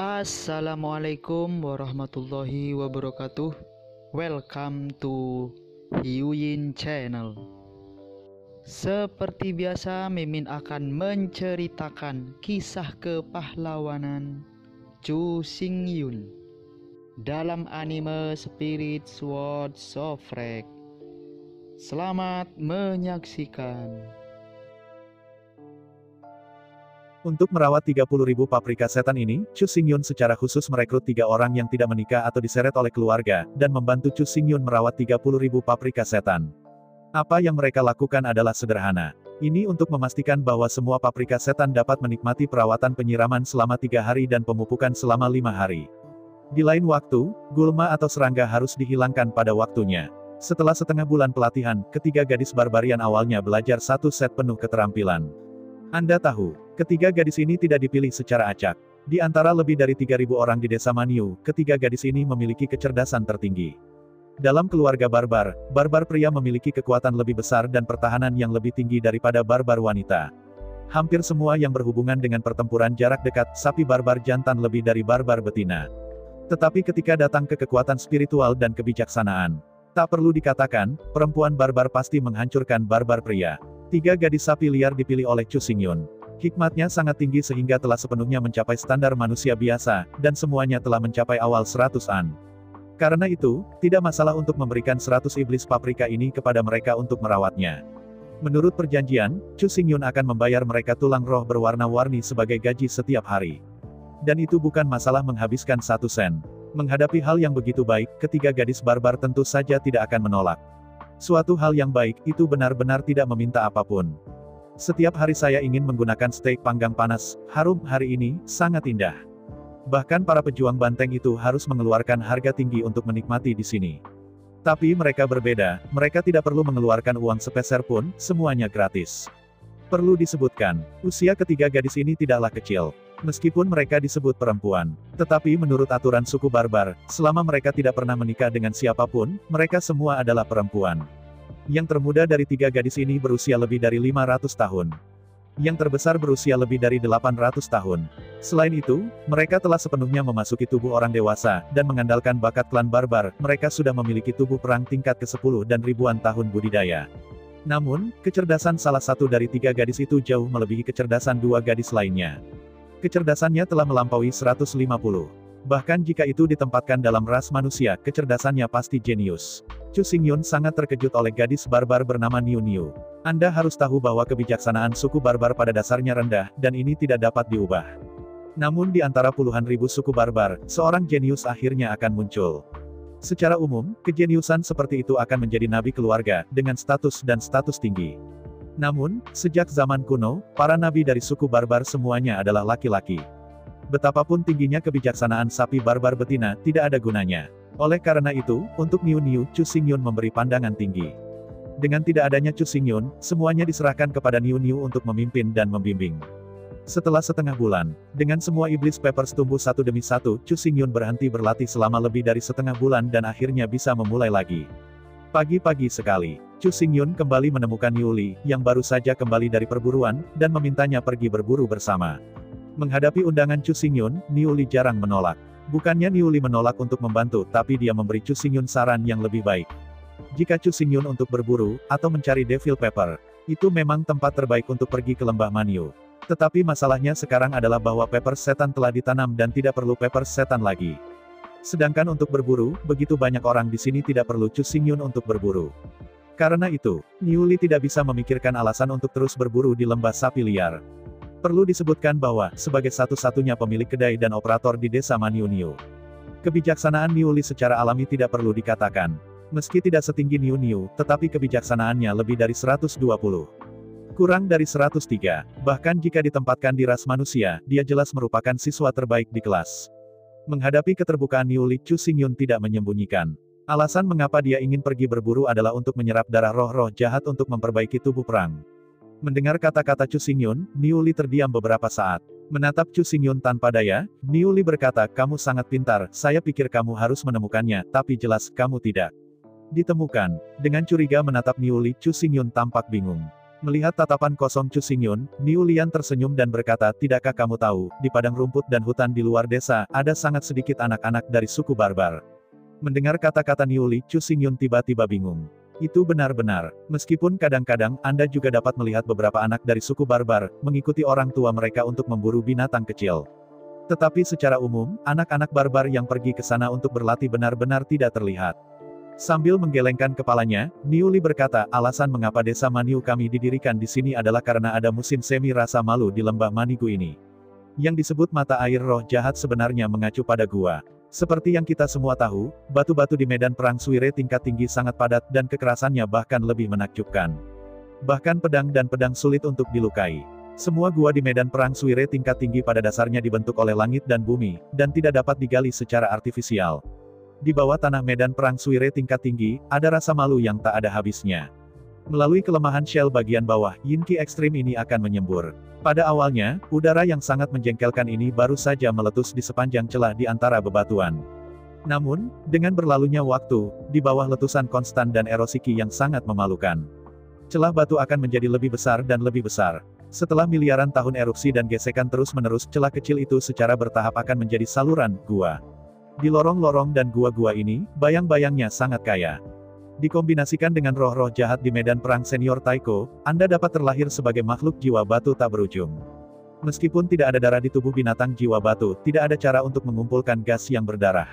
Assalamualaikum warahmatullahi wabarakatuh. Welcome to Hyuyin Channel. Seperti biasa, Mimin akan menceritakan kisah kepahlawanan Chu Xingyun dalam anime Spirit Sword Sofrek. Selamat menyaksikan. Untuk merawat 30.000 paprika setan ini, Chu Xingyun secara khusus merekrut 3 orang yang tidak menikah atau diseret oleh keluarga, dan membantu Chu Xingyun merawat 30.000 paprika setan. Apa yang mereka lakukan adalah sederhana. Ini untuk memastikan bahwa semua paprika setan dapat menikmati perawatan penyiraman selama 3 hari dan pemupukan selama 5 hari. Di lain waktu, gulma atau serangga harus dihilangkan pada waktunya. Setelah setengah bulan pelatihan, ketiga gadis barbarian awalnya belajar 1 set penuh keterampilan. Anda tahu, ketiga gadis ini tidak dipilih secara acak. Di antara lebih dari 3.000 orang di desa Manyu, ketiga gadis ini memiliki kecerdasan tertinggi. Dalam keluarga barbar, barbar pria memiliki kekuatan lebih besar dan pertahanan yang lebih tinggi daripada barbar wanita. Hampir semua yang berhubungan dengan pertempuran jarak dekat, sapi barbar jantan lebih dari barbar betina. Tetapi ketika datang ke kekuatan spiritual dan kebijaksanaan, tak perlu dikatakan, perempuan barbar pasti menghancurkan barbar pria. 3 gadis sapi liar dipilih oleh Chu Xingyun. Hikmatnya sangat tinggi sehingga telah sepenuhnya mencapai standar manusia biasa, dan semuanya telah mencapai awal 100-an. Karena itu, tidak masalah untuk memberikan 100 iblis paprika ini kepada mereka untuk merawatnya. Menurut perjanjian, Chu Xingyun akan membayar mereka tulang roh berwarna-warni sebagai gaji setiap hari. Dan itu bukan masalah menghabiskan 1 sen. Menghadapi hal yang begitu baik, ketiga gadis barbar tentu saja tidak akan menolak. Suatu hal yang baik, itu benar-benar tidak meminta apapun. Setiap hari saya ingin menggunakan steak panggang panas, harum, hari ini, sangat indah. Bahkan para pejuang banteng itu harus mengeluarkan harga tinggi untuk menikmati di sini. Tapi mereka berbeda, mereka tidak perlu mengeluarkan uang sepeser pun, semuanya gratis. Perlu disebutkan, usia ketiga gadis ini tidaklah kecil. Meskipun mereka disebut perempuan, tetapi menurut aturan suku barbar, selama mereka tidak pernah menikah dengan siapapun, mereka semua adalah perempuan. Yang termuda dari 3 gadis ini berusia lebih dari 500 tahun. Yang terbesar berusia lebih dari 800 tahun. Selain itu, mereka telah sepenuhnya memasuki tubuh orang dewasa, dan mengandalkan bakat klan barbar, mereka sudah memiliki tubuh perang tingkat ke-10 dan ribuan tahun budidaya. Namun, kecerdasan salah satu dari 3 gadis itu jauh melebihi kecerdasan 2 gadis lainnya. Kecerdasannya telah melampaui 150. Bahkan jika itu ditempatkan dalam ras manusia, kecerdasannya pasti jenius. Chu Xingyun sangat terkejut oleh gadis barbar bernama Niu Niu. Anda harus tahu bahwa kebijaksanaan suku barbar pada dasarnya rendah, dan ini tidak dapat diubah. Namun di antara puluhan ribu suku barbar, seorang jenius akhirnya akan muncul. Secara umum, kejeniusan seperti itu akan menjadi nabi keluarga, dengan status dan status tinggi. Namun, sejak zaman kuno, para nabi dari suku barbar semuanya adalah laki-laki. Betapapun tingginya kebijaksanaan sapi barbar betina, tidak ada gunanya. Oleh karena itu, untuk Niu Niu, Chu Xingyun memberi pandangan tinggi. Dengan tidak adanya Chu Xingyun, semuanya diserahkan kepada Niu Niu untuk memimpin dan membimbing. Setelah setengah bulan, dengan semua iblis peppers tumbuh satu demi satu, Chu Xingyun berhenti berlatih selama lebih dari setengah bulan dan akhirnya bisa memulai lagi. Pagi-pagi sekali, Chu Xingyun kembali menemukan Niu Li, yang baru saja kembali dari perburuan, dan memintanya pergi berburu bersama. Menghadapi undangan Chu Xingyun, Niu Li jarang menolak. Bukannya Niu Li menolak untuk membantu, tapi dia memberi Chu Xingyun saran yang lebih baik. Jika Chu Xingyun untuk berburu, atau mencari Devil Pepper, itu memang tempat terbaik untuk pergi ke lembah Manyu. Tetapi masalahnya sekarang adalah bahwa pepper setan telah ditanam dan tidak perlu pepper setan lagi. Sedangkan untuk berburu, begitu banyak orang di sini tidak perlu Chu Xingyun untuk berburu. Karena itu, Niu Li tidak bisa memikirkan alasan untuk terus berburu di lembah sapi liar. Perlu disebutkan bahwa, sebagai satu-satunya pemilik kedai dan operator di desa Manyu Niu, kebijaksanaan Niu Li secara alami tidak perlu dikatakan. Meski tidak setinggi Niu Niu, tetapi kebijaksanaannya lebih dari 120. Kurang dari 103, bahkan jika ditempatkan di ras manusia, dia jelas merupakan siswa terbaik di kelas. Menghadapi keterbukaan Niu Li, Chu Xingyun tidak menyembunyikan. Alasan mengapa dia ingin pergi berburu adalah untuk menyerap darah roh-roh jahat untuk memperbaiki tubuh perang. Mendengar kata-kata Chu Xingyun, Niu Li terdiam beberapa saat. Menatap Chu Xingyun tanpa daya, Niu Li berkata, "Kamu sangat pintar, saya pikir kamu harus menemukannya, tapi jelas, kamu tidak." Ditemukan. Dengan curiga menatap Niu Li, Chu Xingyun tampak bingung. Melihat tatapan kosong Chu Xingyun, Niu Lian tersenyum dan berkata, tidakkah kamu tahu, di padang rumput dan hutan di luar desa, ada sangat sedikit anak-anak dari suku barbar. Mendengar kata-kata Niu Li, Chu Xingyun tiba-tiba bingung. Itu benar-benar. Meskipun kadang-kadang, Anda juga dapat melihat beberapa anak dari suku barbar, mengikuti orang tua mereka untuk memburu binatang kecil. Tetapi secara umum, anak-anak barbar yang pergi ke sana untuk berlatih benar-benar tidak terlihat. Sambil menggelengkan kepalanya, Niu Li berkata, alasan mengapa desa Maniu kami didirikan di sini adalah karena ada musim semi rasa malu di lembah Manigu ini. Yang disebut mata air roh jahat sebenarnya mengacu pada gua. Seperti yang kita semua tahu, batu-batu di medan perang Suire tingkat tinggi sangat padat dan kekerasannya bahkan lebih menakjubkan. Bahkan pedang dan pedang sulit untuk dilukai. Semua gua di medan perang Suire tingkat tinggi pada dasarnya dibentuk oleh langit dan bumi, dan tidak dapat digali secara artifisial. Di bawah tanah medan perang Suire tingkat tinggi, ada rasa malu yang tak ada habisnya. Melalui kelemahan shell bagian bawah, Yin Qi ekstrim ini akan menyembur. Pada awalnya, udara yang sangat menjengkelkan ini baru saja meletus di sepanjang celah di antara bebatuan. Namun, dengan berlalunya waktu, di bawah letusan konstan dan erosi Qi yang sangat memalukan, celah batu akan menjadi lebih besar dan lebih besar. Setelah miliaran tahun erupsi dan gesekan terus-menerus, celah kecil itu secara bertahap akan menjadi saluran gua. Di lorong-lorong dan gua-gua ini, bayang-bayangnya sangat kaya. Dikombinasikan dengan roh-roh jahat di medan perang senior Taiko, Anda dapat terlahir sebagai makhluk jiwa batu tak berujung. Meskipun tidak ada darah di tubuh binatang jiwa batu, tidak ada cara untuk mengumpulkan gas yang berdarah.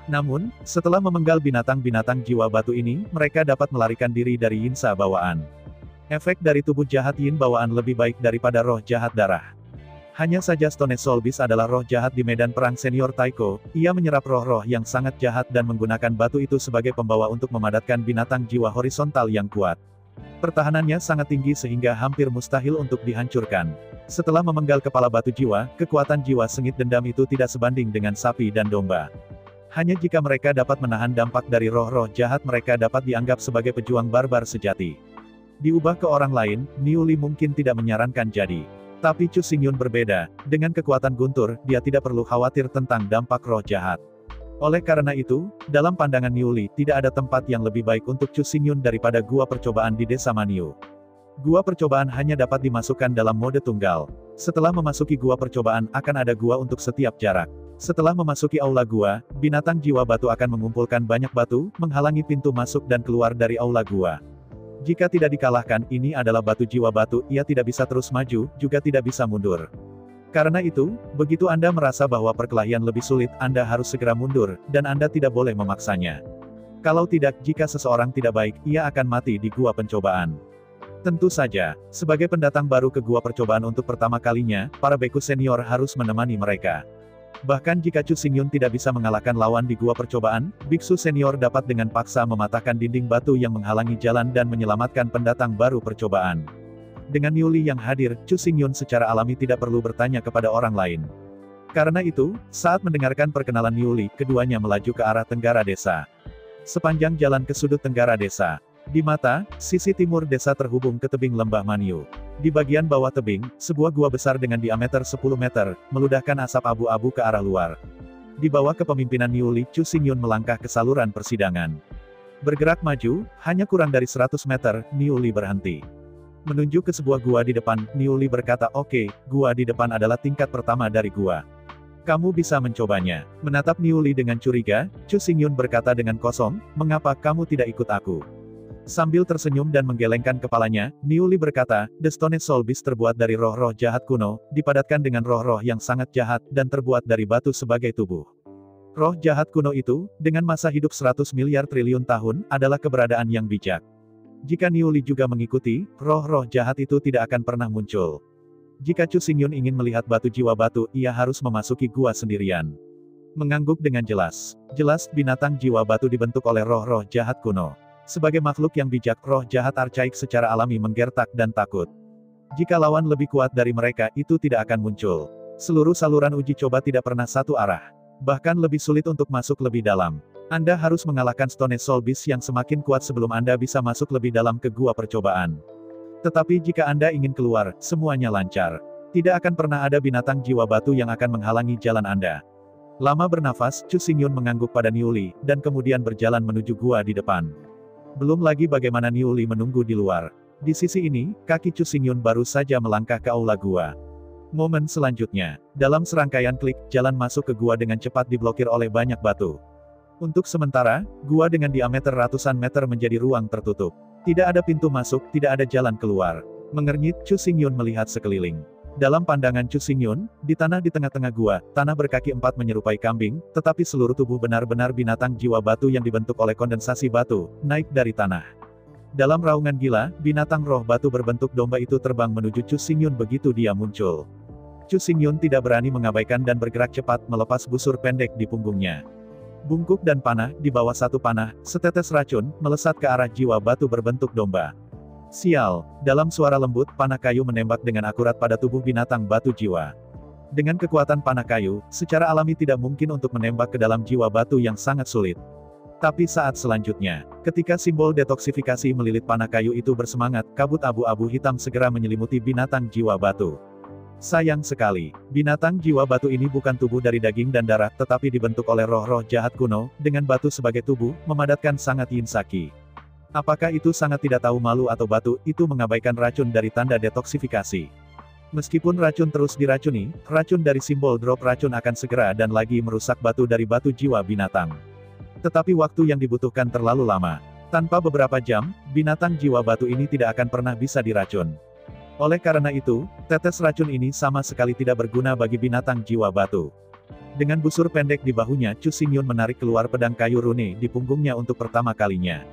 Namun, setelah memenggal binatang-binatang jiwa batu ini, mereka dapat melarikan diri dari yinsa bawaan. Efek dari tubuh jahat yin bawaan lebih baik daripada roh jahat darah. Hanya saja Stone Soul Beast adalah roh jahat di medan perang senior Taiko, ia menyerap roh-roh yang sangat jahat dan menggunakan batu itu sebagai pembawa untuk memadatkan binatang jiwa horizontal yang kuat. Pertahanannya sangat tinggi sehingga hampir mustahil untuk dihancurkan. Setelah memenggal kepala batu jiwa, kekuatan jiwa sengit dendam itu tidak sebanding dengan sapi dan domba. Hanya jika mereka dapat menahan dampak dari roh-roh jahat mereka dapat dianggap sebagai pejuang barbar sejati. Diubah ke orang lain, Niu Li mungkin tidak menyarankan jadi. Tapi Chu Xingyun berbeda, dengan kekuatan guntur, dia tidak perlu khawatir tentang dampak roh jahat. Oleh karena itu, dalam pandangan Niu Li, tidak ada tempat yang lebih baik untuk Chu Xingyun daripada gua percobaan di desa Maniu. Gua percobaan hanya dapat dimasukkan dalam mode tunggal. Setelah memasuki gua percobaan, akan ada gua untuk setiap jarak. Setelah memasuki aula gua, binatang jiwa batu akan mengumpulkan banyak batu, menghalangi pintu masuk dan keluar dari aula gua. Jika tidak dikalahkan, ini adalah batu jiwa batu, ia tidak bisa terus maju, juga tidak bisa mundur. Karena itu, begitu Anda merasa bahwa perkelahian lebih sulit, Anda harus segera mundur, dan Anda tidak boleh memaksanya. Kalau tidak, jika seseorang tidak baik, ia akan mati di gua pencobaan. Tentu saja, sebagai pendatang baru ke gua percobaan untuk pertama kalinya, para beku senior harus menemani mereka. Bahkan jika Chu Xingyun tidak bisa mengalahkan lawan di gua percobaan, biksu senior dapat dengan paksa mematahkan dinding batu yang menghalangi jalan dan menyelamatkan pendatang baru percobaan. Dengan Niu Li yang hadir, Chu Xingyun secara alami tidak perlu bertanya kepada orang lain. Karena itu, saat mendengarkan perkenalan Niu Li, keduanya melaju ke arah tenggara desa. Sepanjang jalan ke sudut tenggara desa. Di mata, sisi timur desa terhubung ke tebing lembah Maniu. Di bagian bawah tebing, sebuah gua besar dengan diameter 10 meter, meludahkan asap abu-abu ke arah luar. Di bawah kepemimpinan Niu Li, Chu Xingyun melangkah ke saluran persidangan. Bergerak maju, hanya kurang dari 100 meter, Niu Li berhenti. Menunjuk ke sebuah gua di depan, Niu Li berkata, oke, gua di depan adalah tingkat pertama dari gua. Kamu bisa mencobanya. Menatap Niu Li dengan curiga, Chu Xingyun berkata dengan kosong, mengapa kamu tidak ikut aku? Sambil tersenyum dan menggelengkan kepalanya, Niu Li berkata, The Stone Soul Beast terbuat dari roh-roh jahat kuno, dipadatkan dengan roh-roh yang sangat jahat, dan terbuat dari batu sebagai tubuh. Roh jahat kuno itu, dengan masa hidup 100 miliar triliun tahun, adalah keberadaan yang bijak. Jika Niu Li juga mengikuti, roh-roh jahat itu tidak akan pernah muncul. Jika Chu Xingyun ingin melihat batu jiwa batu, ia harus memasuki gua sendirian. Mengangguk dengan jelas. Jelas, binatang jiwa batu dibentuk oleh roh-roh jahat kuno. Sebagai makhluk yang bijak, roh jahat archaik secara alami menggertak dan takut. Jika lawan lebih kuat dari mereka, itu tidak akan muncul. Seluruh saluran uji coba tidak pernah satu arah. Bahkan lebih sulit untuk masuk lebih dalam. Anda harus mengalahkan Stone Soul Beast yang semakin kuat sebelum Anda bisa masuk lebih dalam ke gua percobaan. Tetapi jika Anda ingin keluar, semuanya lancar. Tidak akan pernah ada binatang jiwa batu yang akan menghalangi jalan Anda. Lama bernafas, Chu Xingyun mengangguk pada Niu Li, dan kemudian berjalan menuju gua di depan. Belum lagi bagaimana Niu Li menunggu di luar. Di sisi ini, kaki Chu Xingyun baru saja melangkah ke aula gua. Momen selanjutnya, dalam serangkaian klik, jalan masuk ke gua dengan cepat diblokir oleh banyak batu. Untuk sementara, gua dengan diameter ratusan meter menjadi ruang tertutup. Tidak ada pintu masuk, tidak ada jalan keluar. Mengernyit, Chu Xingyun melihat sekeliling. Dalam pandangan Chu Xingyun, di tanah di tengah-tengah gua, tanah berkaki empat menyerupai kambing, tetapi seluruh tubuh benar-benar binatang jiwa batu yang dibentuk oleh kondensasi batu, naik dari tanah. Dalam raungan gila, binatang roh batu berbentuk domba itu terbang menuju Chu Xingyun begitu dia muncul. Chu Xingyun tidak berani mengabaikan dan bergerak cepat melepas busur pendek di punggungnya. Bungkuk dan panah, di bawah satu panah, setetes racun, melesat ke arah jiwa batu berbentuk domba. Sial, dalam suara lembut, panah kayu menembak dengan akurat pada tubuh binatang batu jiwa. Dengan kekuatan panah kayu, secara alami tidak mungkin untuk menembak ke dalam jiwa batu yang sangat sulit. Tapi saat selanjutnya, ketika simbol detoksifikasi melilit panah kayu itu bersemangat, kabut abu-abu hitam segera menyelimuti binatang jiwa batu. Sayang sekali, binatang jiwa batu ini bukan tubuh dari daging dan darah, tetapi dibentuk oleh roh-roh jahat kuno, dengan batu sebagai tubuh, memadatkan sangat yin saki. Apakah itu sangat tidak tahu malu atau batu, itu mengabaikan racun dari tanda detoksifikasi. Meskipun racun terus diracuni, racun dari simbol drop racun akan segera dan lagi merusak batu dari batu jiwa binatang. Tetapi waktu yang dibutuhkan terlalu lama. Tanpa beberapa jam, binatang jiwa batu ini tidak akan pernah bisa diracun. Oleh karena itu, tetes racun ini sama sekali tidak berguna bagi binatang jiwa batu. Dengan busur pendek di bahunya, Chu Xingyun menarik keluar pedang kayu rune di punggungnya untuk pertama kalinya.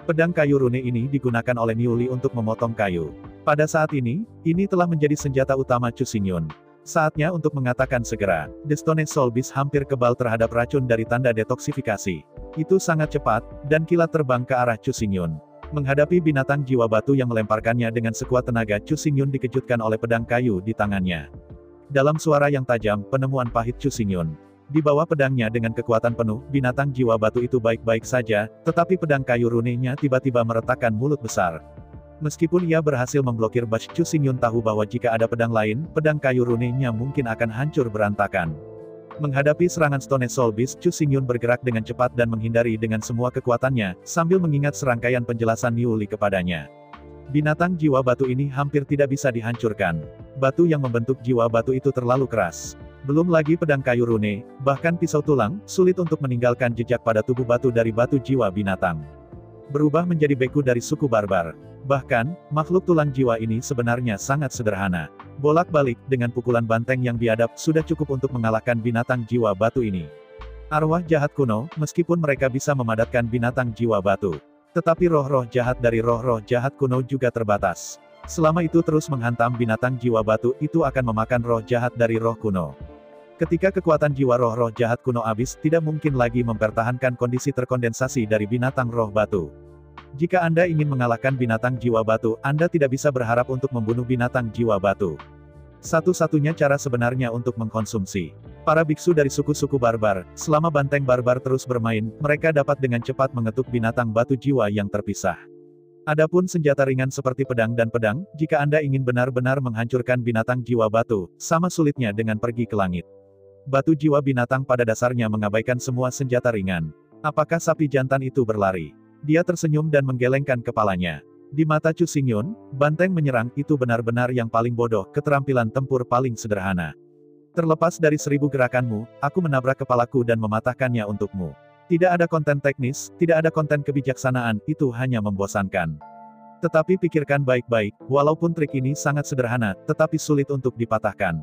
Pedang kayu rune ini digunakan oleh Niuli untuk memotong kayu. Pada saat ini telah menjadi senjata utama Chu Xingyun. Saatnya untuk mengatakan segera, The Stone Soul Beast hampir kebal terhadap racun dari tanda detoksifikasi. Itu sangat cepat, dan kilat terbang ke arah Chu Xingyun. Menghadapi binatang jiwa batu yang melemparkannya dengan sekuat tenaga, Chu Xingyun dikejutkan oleh pedang kayu di tangannya. Dalam suara yang tajam, penemuan pahit Chu Xingyun. Di bawah pedangnya dengan kekuatan penuh, binatang jiwa batu itu baik-baik saja, tetapi pedang kayu runenya tiba-tiba meretakkan mulut besar. Meskipun ia berhasil memblokir bash, Chu Xingyun tahu bahwa jika ada pedang lain, pedang kayu runenya mungkin akan hancur berantakan. Menghadapi serangan Stone Soul Beast, Chu Xingyun bergerak dengan cepat dan menghindari dengan semua kekuatannya, sambil mengingat serangkaian penjelasan Niuli kepadanya. Binatang jiwa batu ini hampir tidak bisa dihancurkan. Batu yang membentuk jiwa batu itu terlalu keras. Belum lagi pedang kayu rune, bahkan pisau tulang, sulit untuk meninggalkan jejak pada tubuh batu dari batu jiwa binatang. Berubah menjadi beku dari suku barbar. Bahkan, makhluk tulang jiwa ini sebenarnya sangat sederhana. Bolak-balik, dengan pukulan banteng yang biadab, sudah cukup untuk mengalahkan binatang jiwa batu ini. Arwah jahat kuno, meskipun mereka bisa memadatkan binatang jiwa batu. Tetapi roh-roh jahat dari roh-roh jahat kuno juga terbatas. Selama itu terus menghantam binatang jiwa batu, itu akan memakan roh jahat dari roh kuno. Ketika kekuatan jiwa roh-roh jahat kuno habis, tidak mungkin lagi mempertahankan kondisi terkondensasi dari binatang roh batu. Jika Anda ingin mengalahkan binatang jiwa batu, Anda tidak bisa berharap untuk membunuh binatang jiwa batu. Satu-satunya cara sebenarnya untuk mengkonsumsi. Para biksu dari suku-suku barbar, selama banteng barbar terus bermain, mereka dapat dengan cepat mengetuk binatang batu jiwa yang terpisah. Adapun senjata ringan seperti pedang dan pedang, jika Anda ingin benar-benar menghancurkan binatang jiwa batu, sama sulitnya dengan pergi ke langit. Batu jiwa binatang pada dasarnya mengabaikan semua senjata ringan. Apakah sapi jantan itu berlari? Dia tersenyum dan menggelengkan kepalanya. Di mata Chu Xingyun, banteng menyerang itu benar-benar yang paling bodoh, keterampilan tempur paling sederhana. Terlepas dari 1000 gerakanmu, aku menabrak kepalaku dan mematahkannya untukmu. Tidak ada konten teknis, tidak ada konten kebijaksanaan, itu hanya membosankan. Tetapi pikirkan baik-baik, walaupun trik ini sangat sederhana, tetapi sulit untuk dipatahkan.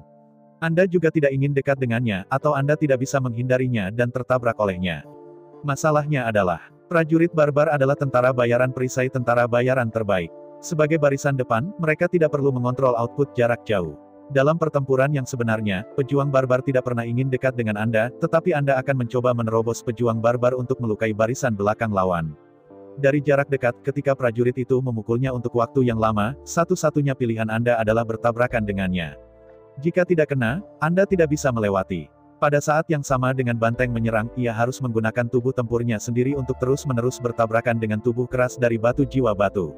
Anda juga tidak ingin dekat dengannya, atau Anda tidak bisa menghindarinya dan tertabrak olehnya. Masalahnya adalah, prajurit barbar adalah tentara bayaran perisai tentara bayaran terbaik. Sebagai barisan depan, mereka tidak perlu mengontrol output jarak jauh. Dalam pertempuran yang sebenarnya, pejuang barbar tidak pernah ingin dekat dengan Anda, tetapi Anda akan mencoba menerobos pejuang barbar untuk melukai barisan belakang lawan. Dari jarak dekat, ketika prajurit itu memukulnya untuk waktu yang lama, satu-satunya pilihan Anda adalah bertabrakan dengannya. Jika tidak kena, Anda tidak bisa melewati. Pada saat yang sama dengan banteng menyerang, ia harus menggunakan tubuh tempurnya sendiri untuk terus-menerus bertabrakan dengan tubuh keras dari batu jiwa batu.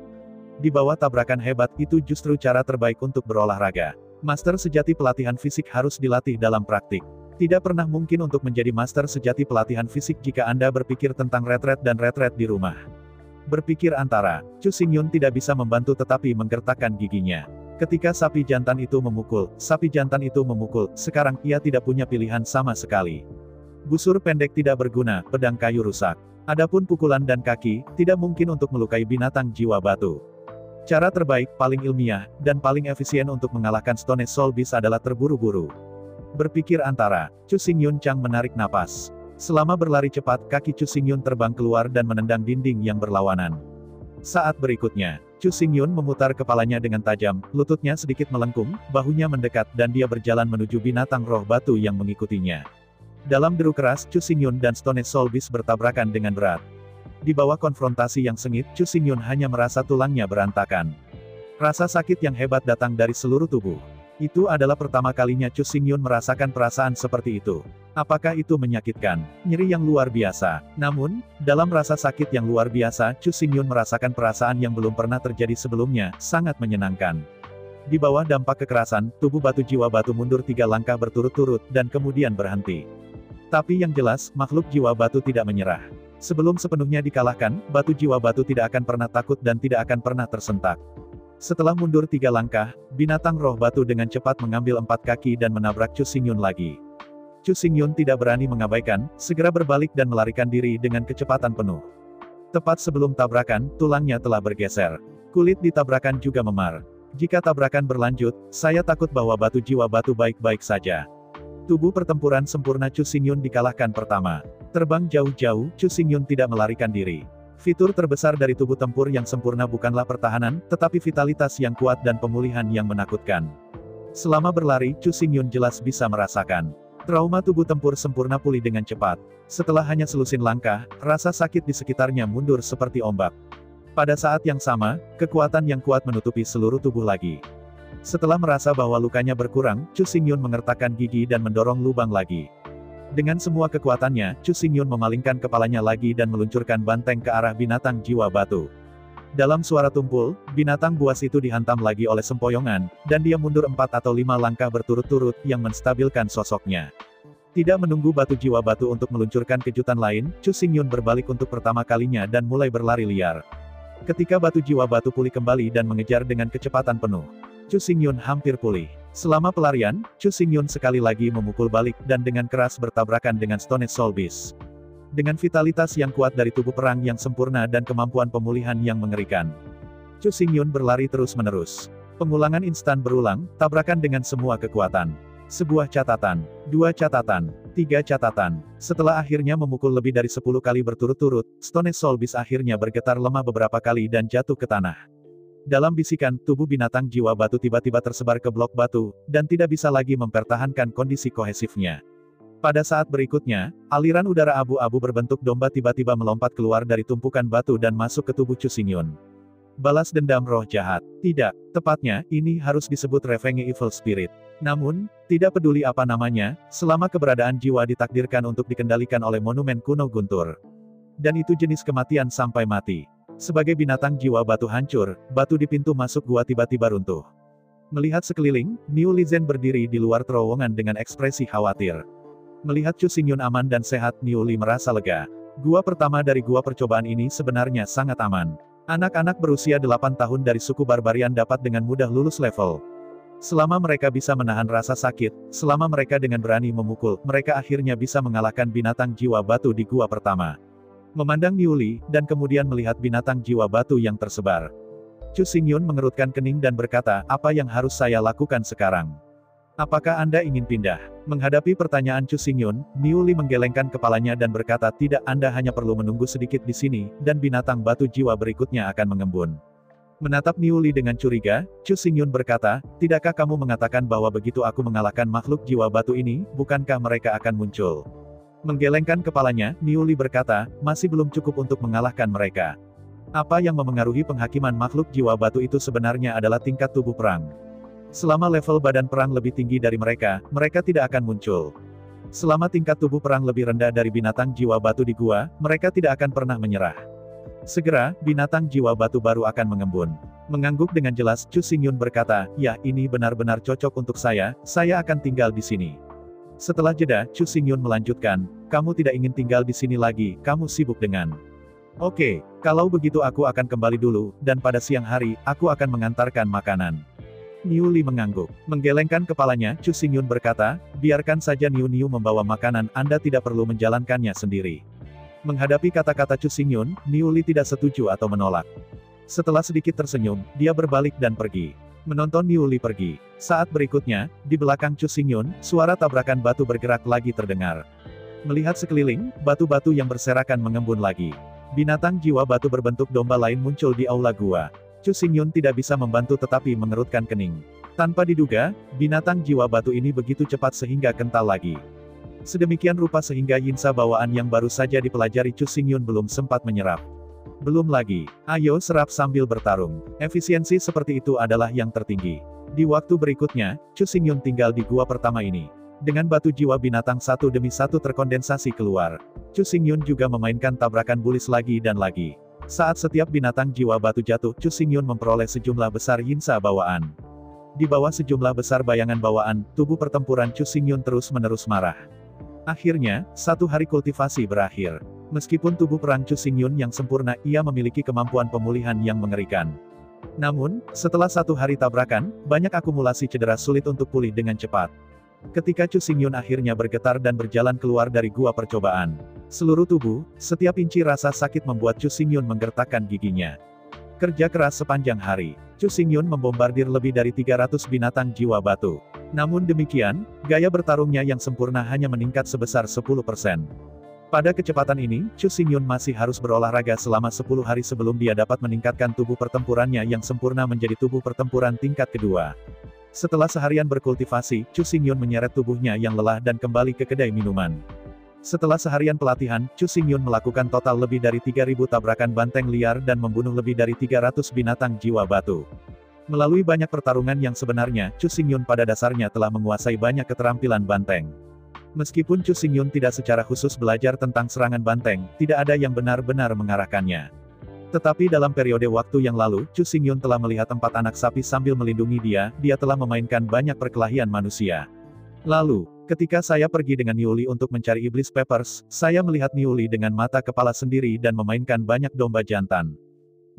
Di bawah tabrakan hebat, itu justru cara terbaik untuk berolahraga. Master sejati pelatihan fisik harus dilatih dalam praktik. Tidak pernah mungkin untuk menjadi master sejati pelatihan fisik jika Anda berpikir tentang retret dan retret di rumah. Berpikir antara, Chu Xingyun tidak bisa membantu tetapi menggertakkan giginya. Ketika sapi jantan itu memukul, sekarang ia tidak punya pilihan sama sekali. Busur pendek tidak berguna, pedang kayu rusak. Adapun pukulan dan kaki, tidak mungkin untuk melukai binatang jiwa batu. Cara terbaik, paling ilmiah, dan paling efisien untuk mengalahkan Stone Soul Beast adalah terburu-buru. Berpikir antara, Chu Xingyun Chang menarik napas. Selama berlari cepat, kaki Chu Xingyun terbang keluar dan menendang dinding yang berlawanan. Saat berikutnya, Chu Xingyun memutar kepalanya dengan tajam, lututnya sedikit melengkung, bahunya mendekat dan dia berjalan menuju binatang roh batu yang mengikutinya. Dalam deru keras, Chu Xingyun dan Stone Soul Beast bertabrakan dengan berat. Di bawah konfrontasi yang sengit, Chu Xingyun hanya merasa tulangnya berantakan. Rasa sakit yang hebat datang dari seluruh tubuh. Itu adalah pertama kalinya Chu Xingyun merasakan perasaan seperti itu. Apakah itu menyakitkan? Nyeri yang luar biasa. Namun, dalam rasa sakit yang luar biasa, Chu Xingyun merasakan perasaan yang belum pernah terjadi sebelumnya, sangat menyenangkan. Di bawah dampak kekerasan, tubuh batu jiwa batu mundur 3 langkah berturut-turut, dan kemudian berhenti. Tapi yang jelas, makhluk jiwa batu tidak menyerah. Sebelum sepenuhnya dikalahkan, batu jiwa batu tidak akan pernah takut dan tidak akan pernah tersentak. Setelah mundur 3 langkah, binatang roh batu dengan cepat mengambil 4 kaki dan menabrak Chu Xingyun lagi. Chu Xingyun tidak berani mengabaikan, segera berbalik dan melarikan diri dengan kecepatan penuh. Tepat sebelum tabrakan, tulangnya telah bergeser. Kulit di tabrakan juga memar. Jika tabrakan berlanjut, saya takut bahwa batu jiwa batu baik-baik saja. Tubuh pertempuran sempurna Chu Xingyun dikalahkan pertama. Terbang jauh-jauh, Chu Xingyun tidak melarikan diri. Fitur terbesar dari tubuh tempur yang sempurna bukanlah pertahanan, tetapi vitalitas yang kuat dan pemulihan yang menakutkan. Selama berlari, Chu Xingyun jelas bisa merasakan. Trauma tubuh tempur sempurna pulih dengan cepat. Setelah hanya selusin langkah, rasa sakit di sekitarnya mundur seperti ombak. Pada saat yang sama, kekuatan yang kuat menutupi seluruh tubuh lagi. Setelah merasa bahwa lukanya berkurang, Chu Xingyun mengertakkan gigi dan mendorong lubang lagi. Dengan semua kekuatannya, Chu Xingyun memalingkan kepalanya lagi dan meluncurkan banteng ke arah binatang jiwa batu. Dalam suara tumpul, binatang buas itu dihantam lagi oleh sempoyongan, dan dia mundur 4 atau 5 langkah berturut-turut yang menstabilkan sosoknya. Tidak menunggu batu jiwa batu untuk meluncurkan kejutan lain, Chu Xingyun berbalik untuk pertama kalinya dan mulai berlari liar. Ketika batu jiwa batu pulih kembali dan mengejar dengan kecepatan penuh, Chu Xingyun hampir pulih. Selama pelarian, Chu Xingyun sekali lagi memukul balik dan dengan keras bertabrakan dengan Stone Soul Beast. Dengan vitalitas yang kuat dari tubuh perang yang sempurna dan kemampuan pemulihan yang mengerikan, Chu Xingyun berlari terus-menerus. Pengulangan instan berulang, tabrakan dengan semua kekuatan. Sebuah catatan, 2 catatan, 3 catatan. Setelah akhirnya memukul lebih dari 10 kali berturut-turut, Stone Soul Beast akhirnya bergetar lemah beberapa kali dan jatuh ke tanah. Dalam bisikan, tubuh binatang jiwa batu tiba-tiba tersebar ke blok batu, dan tidak bisa lagi mempertahankan kondisi kohesifnya. Pada saat berikutnya, aliran udara abu-abu berbentuk domba tiba-tiba melompat keluar dari tumpukan batu dan masuk ke tubuh Chu Xingyun. Balas dendam roh jahat. Tidak, tepatnya, ini harus disebut Revenge Evil Spirit. Namun, tidak peduli apa namanya, selama keberadaan jiwa ditakdirkan untuk dikendalikan oleh monumen kuno guntur. Dan itu jenis kematian sampai mati. Sebagai binatang jiwa batu hancur, batu di pintu masuk gua tiba-tiba runtuh. Melihat sekeliling, Niu Lizen berdiri di luar terowongan dengan ekspresi khawatir. Melihat Chu Xingyun aman dan sehat, Niu Li merasa lega. Gua pertama dari gua percobaan ini sebenarnya sangat aman. Anak-anak berusia 8 tahun dari suku barbarian dapat dengan mudah lulus level. Selama mereka bisa menahan rasa sakit, selama mereka dengan berani memukul, mereka akhirnya bisa mengalahkan binatang jiwa batu di gua pertama. Memandang Niu Li, dan kemudian melihat binatang jiwa batu yang tersebar, Chu Xingyun mengerutkan kening dan berkata, apa yang harus saya lakukan sekarang? Apakah Anda ingin pindah? Menghadapi pertanyaan Chu Xingyun, Niu Li menggelengkan kepalanya dan berkata, tidak, Anda hanya perlu menunggu sedikit di sini, dan binatang batu jiwa berikutnya akan mengembun. Menatap Niu Li dengan curiga, Chu Xingyun berkata, tidakkah kamu mengatakan bahwa begitu aku mengalahkan makhluk jiwa batu ini, bukankah mereka akan muncul? Menggelengkan kepalanya, Niu Li berkata, masih belum cukup untuk mengalahkan mereka. Apa yang memengaruhi penghakiman makhluk jiwa batu itu sebenarnya adalah tingkat tubuh perang. Selama level badan perang lebih tinggi dari mereka, mereka tidak akan muncul. Selama tingkat tubuh perang lebih rendah dari binatang jiwa batu di gua, mereka tidak akan pernah menyerah. Segera, binatang jiwa batu baru akan mengembun. Mengangguk dengan jelas, Chu Xingyun berkata, ya, ini benar-benar cocok untuk saya akan tinggal di sini. Setelah jeda, Chu Xingyun melanjutkan, kamu tidak ingin tinggal di sini lagi, kamu sibuk dengan Oke, kalau begitu aku akan kembali dulu, dan pada siang hari, aku akan mengantarkan makanan. Niu Li mengangguk. Menggelengkan kepalanya, Chu Xingyun berkata, biarkan saja Niu Niu membawa makanan, Anda tidak perlu menjalankannya sendiri. Menghadapi kata-kata Chu Xingyun, Niu Li tidak setuju atau menolak. Setelah sedikit tersenyum, dia berbalik dan pergi. Menonton Niu Li pergi. Saat berikutnya, di belakang Chu Xingyun, suara tabrakan batu bergerak lagi terdengar. Melihat sekeliling, batu-batu yang berserakan mengembun lagi. Binatang jiwa batu berbentuk domba lain muncul di aula gua. Chu Xingyun tidak bisa membantu tetapi mengerutkan kening. Tanpa diduga, binatang jiwa batu ini begitu cepat sehingga kental lagi. Sedemikian rupa sehingga yinsa bawaan yang baru saja dipelajari Chu Xingyun belum sempat menyerap. Belum lagi, ayo serap sambil bertarung. Efisiensi seperti itu adalah yang tertinggi. Di waktu berikutnya, Chu Xingyun tinggal di gua pertama ini. Dengan batu jiwa binatang satu demi satu terkondensasi keluar. Chu Xingyun juga memainkan tabrakan bulis lagi dan lagi. Saat setiap binatang jiwa batu jatuh, Chu Xingyun memperoleh sejumlah besar yinsa bawaan. Di bawah sejumlah besar bayangan bawaan, tubuh pertempuran Chu Xingyun terus-menerus marah. Akhirnya, satu hari kultivasi berakhir. Meskipun tubuh perang Chu Xingyun yang sempurna, ia memiliki kemampuan pemulihan yang mengerikan. Namun, setelah satu hari tabrakan, banyak akumulasi cedera sulit untuk pulih dengan cepat. Ketika Chu Xingyun akhirnya bergetar dan berjalan keluar dari gua percobaan. Seluruh tubuh, setiap inci rasa sakit membuat Chu Xingyun menggertakkan giginya. Kerja keras sepanjang hari, Chu Xingyun membombardir lebih dari 300 binatang jiwa batu. Namun demikian, gaya bertarungnya yang sempurna hanya meningkat sebesar 10%. Pada kecepatan ini, Chu Xingyun masih harus berolahraga selama 10 hari sebelum dia dapat meningkatkan tubuh pertempurannya yang sempurna menjadi tubuh pertempuran tingkat kedua. Setelah seharian berkultivasi, Chu Xingyun menyeret tubuhnya yang lelah dan kembali ke kedai minuman. Setelah seharian pelatihan, Chu Xingyun melakukan total lebih dari 3.000 tabrakan banteng liar dan membunuh lebih dari 300 binatang jiwa batu. Melalui banyak pertarungan yang sebenarnya, Chu Xingyun pada dasarnya telah menguasai banyak keterampilan banteng. Meskipun Chu Xingyun tidak secara khusus belajar tentang serangan banteng, tidak ada yang benar-benar mengarahkannya. Tetapi dalam periode waktu yang lalu, Chu Xingyun telah melihat 4 anak sapi sambil melindungi dia telah memainkan banyak perkelahian manusia. Lalu, ketika saya pergi dengan Niu Li untuk mencari Iblis Peppers, saya melihat Niu Li dengan mata kepala sendiri dan memainkan banyak domba jantan.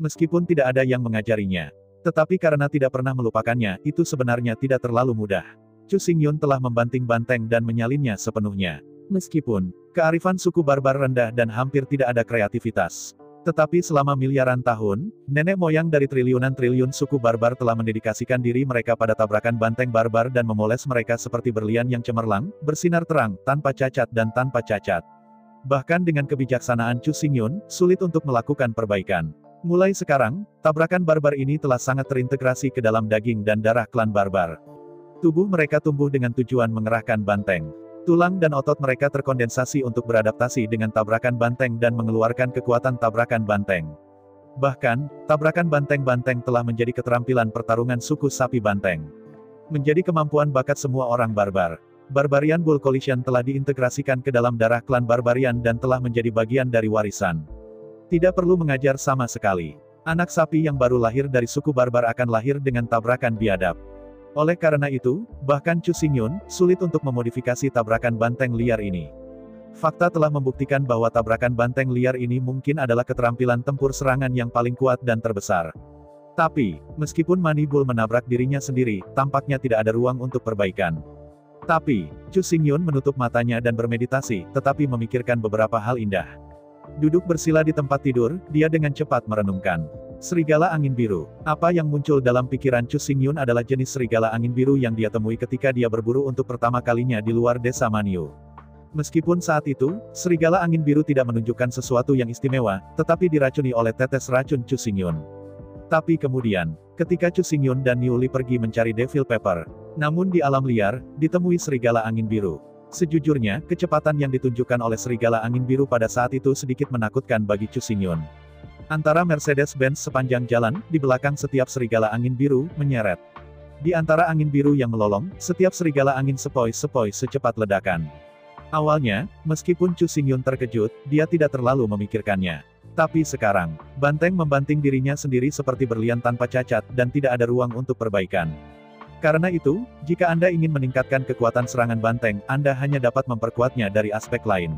Meskipun tidak ada yang mengajarinya. Tetapi karena tidak pernah melupakannya, itu sebenarnya tidak terlalu mudah. Chu Xingyun telah membanting banteng dan menyalinnya sepenuhnya. Meskipun, kearifan suku barbar rendah dan hampir tidak ada kreativitas. Tetapi selama miliaran tahun, nenek moyang dari triliunan-triliun suku barbar telah mendedikasikan diri mereka pada tabrakan banteng barbar dan memoles mereka seperti berlian yang cemerlang, bersinar terang, tanpa cacat dan tanpa cacat. Bahkan dengan kebijaksanaan Chu Xingyun, sulit untuk melakukan perbaikan. Mulai sekarang, tabrakan barbar ini telah sangat terintegrasi ke dalam daging dan darah klan barbar. Tubuh mereka tumbuh dengan tujuan mengerahkan banteng. Tulang dan otot mereka terkondensasi untuk beradaptasi dengan tabrakan banteng dan mengeluarkan kekuatan tabrakan banteng. Bahkan, tabrakan banteng-banteng telah menjadi keterampilan pertarungan suku sapi banteng. Menjadi kemampuan bakat semua orang barbar. Barbarian Bull Collision telah diintegrasikan ke dalam darah klan barbarian dan telah menjadi bagian dari warisan. Tidak perlu mengajar sama sekali. Anak sapi yang baru lahir dari suku barbar akan lahir dengan tabrakan biadab. Oleh karena itu, bahkan Chu Xingyun, sulit untuk memodifikasi tabrakan banteng liar ini. Fakta telah membuktikan bahwa tabrakan banteng liar ini mungkin adalah keterampilan tempur serangan yang paling kuat dan terbesar. Tapi, meskipun Money Bull menabrak dirinya sendiri, tampaknya tidak ada ruang untuk perbaikan. Tapi, Chu Xingyun menutup matanya dan bermeditasi, tetapi memikirkan beberapa hal indah. Duduk bersila di tempat tidur, dia dengan cepat merenungkan. Serigala angin biru. Apa yang muncul dalam pikiran Chu Xingyun adalah jenis serigala angin biru yang dia temui ketika dia berburu untuk pertama kalinya di luar desa Manyu. Meskipun saat itu, serigala angin biru tidak menunjukkan sesuatu yang istimewa, tetapi diracuni oleh tetes racun Chu Xingyun. Tapi kemudian, ketika Chu Xingyun dan Niu Li pergi mencari Devil Pepper, namun di alam liar, ditemui serigala angin biru. Sejujurnya, kecepatan yang ditunjukkan oleh serigala angin biru pada saat itu sedikit menakutkan bagi Chu Xingyun. Antara Mercedes-Benz sepanjang jalan, di belakang setiap serigala angin biru, menyeret. Di antara angin biru yang melolong, setiap serigala angin sepoi-sepoi secepat ledakan. Awalnya, meskipun Chu Xingyun terkejut, dia tidak terlalu memikirkannya. Tapi sekarang, banteng membanting dirinya sendiri seperti berlian tanpa cacat, dan tidak ada ruang untuk perbaikan. Karena itu, jika Anda ingin meningkatkan kekuatan serangan banteng, Anda hanya dapat memperkuatnya dari aspek lain.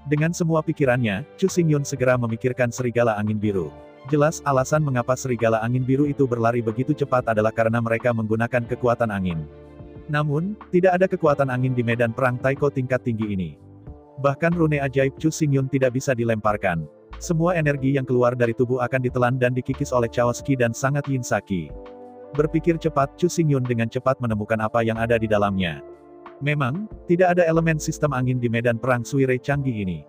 Dengan semua pikirannya, Chu Xingyun segera memikirkan serigala angin biru. Jelas, alasan mengapa serigala angin biru itu berlari begitu cepat adalah karena mereka menggunakan kekuatan angin. Namun, tidak ada kekuatan angin di medan perang Taiko tingkat tinggi ini. Bahkan rune ajaib Chu Xingyun tidak bisa dilemparkan. Semua energi yang keluar dari tubuh akan ditelan dan dikikis oleh Chaos Qi dan sangat Yin Saki. Berpikir cepat, Chu Xingyun dengan cepat menemukan apa yang ada di dalamnya. Memang, tidak ada elemen sistem angin di medan perang Suire canggih ini.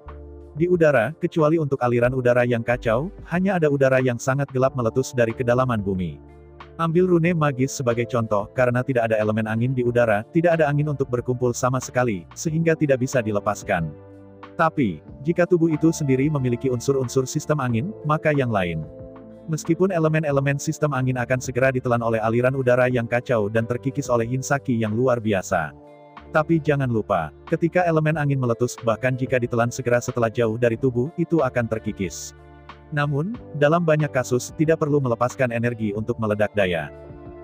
Di udara, kecuali untuk aliran udara yang kacau, hanya ada udara yang sangat gelap meletus dari kedalaman bumi. Ambil rune magis sebagai contoh, karena tidak ada elemen angin di udara, tidak ada angin untuk berkumpul sama sekali, sehingga tidak bisa dilepaskan. Tapi, jika tubuh itu sendiri memiliki unsur-unsur sistem angin, maka yang lain. Meskipun elemen-elemen sistem angin akan segera ditelan oleh aliran udara yang kacau dan terkikis oleh Yin Saki yang luar biasa. Tapi jangan lupa, ketika elemen angin meletus, bahkan jika ditelan segera setelah jauh dari tubuh, itu akan terkikis. Namun, dalam banyak kasus, tidak perlu melepaskan energi untuk meledak daya.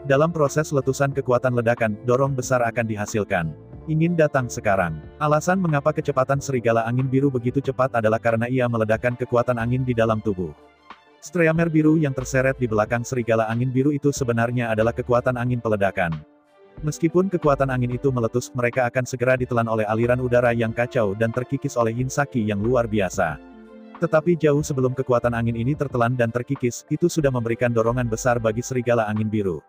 Dalam proses letusan kekuatan ledakan, dorong besar akan dihasilkan. Ingin datang sekarang. Alasan mengapa kecepatan serigala angin biru begitu cepat adalah karena ia meledakkan kekuatan angin di dalam tubuh. Streamer biru yang terseret di belakang serigala angin biru itu sebenarnya adalah kekuatan angin peledakan. Meskipun kekuatan angin itu meletus, mereka akan segera ditelan oleh aliran udara yang kacau dan terkikis oleh Yin Saki yang luar biasa. Tetapi jauh sebelum kekuatan angin ini tertelan dan terkikis, itu sudah memberikan dorongan besar bagi serigala angin biru.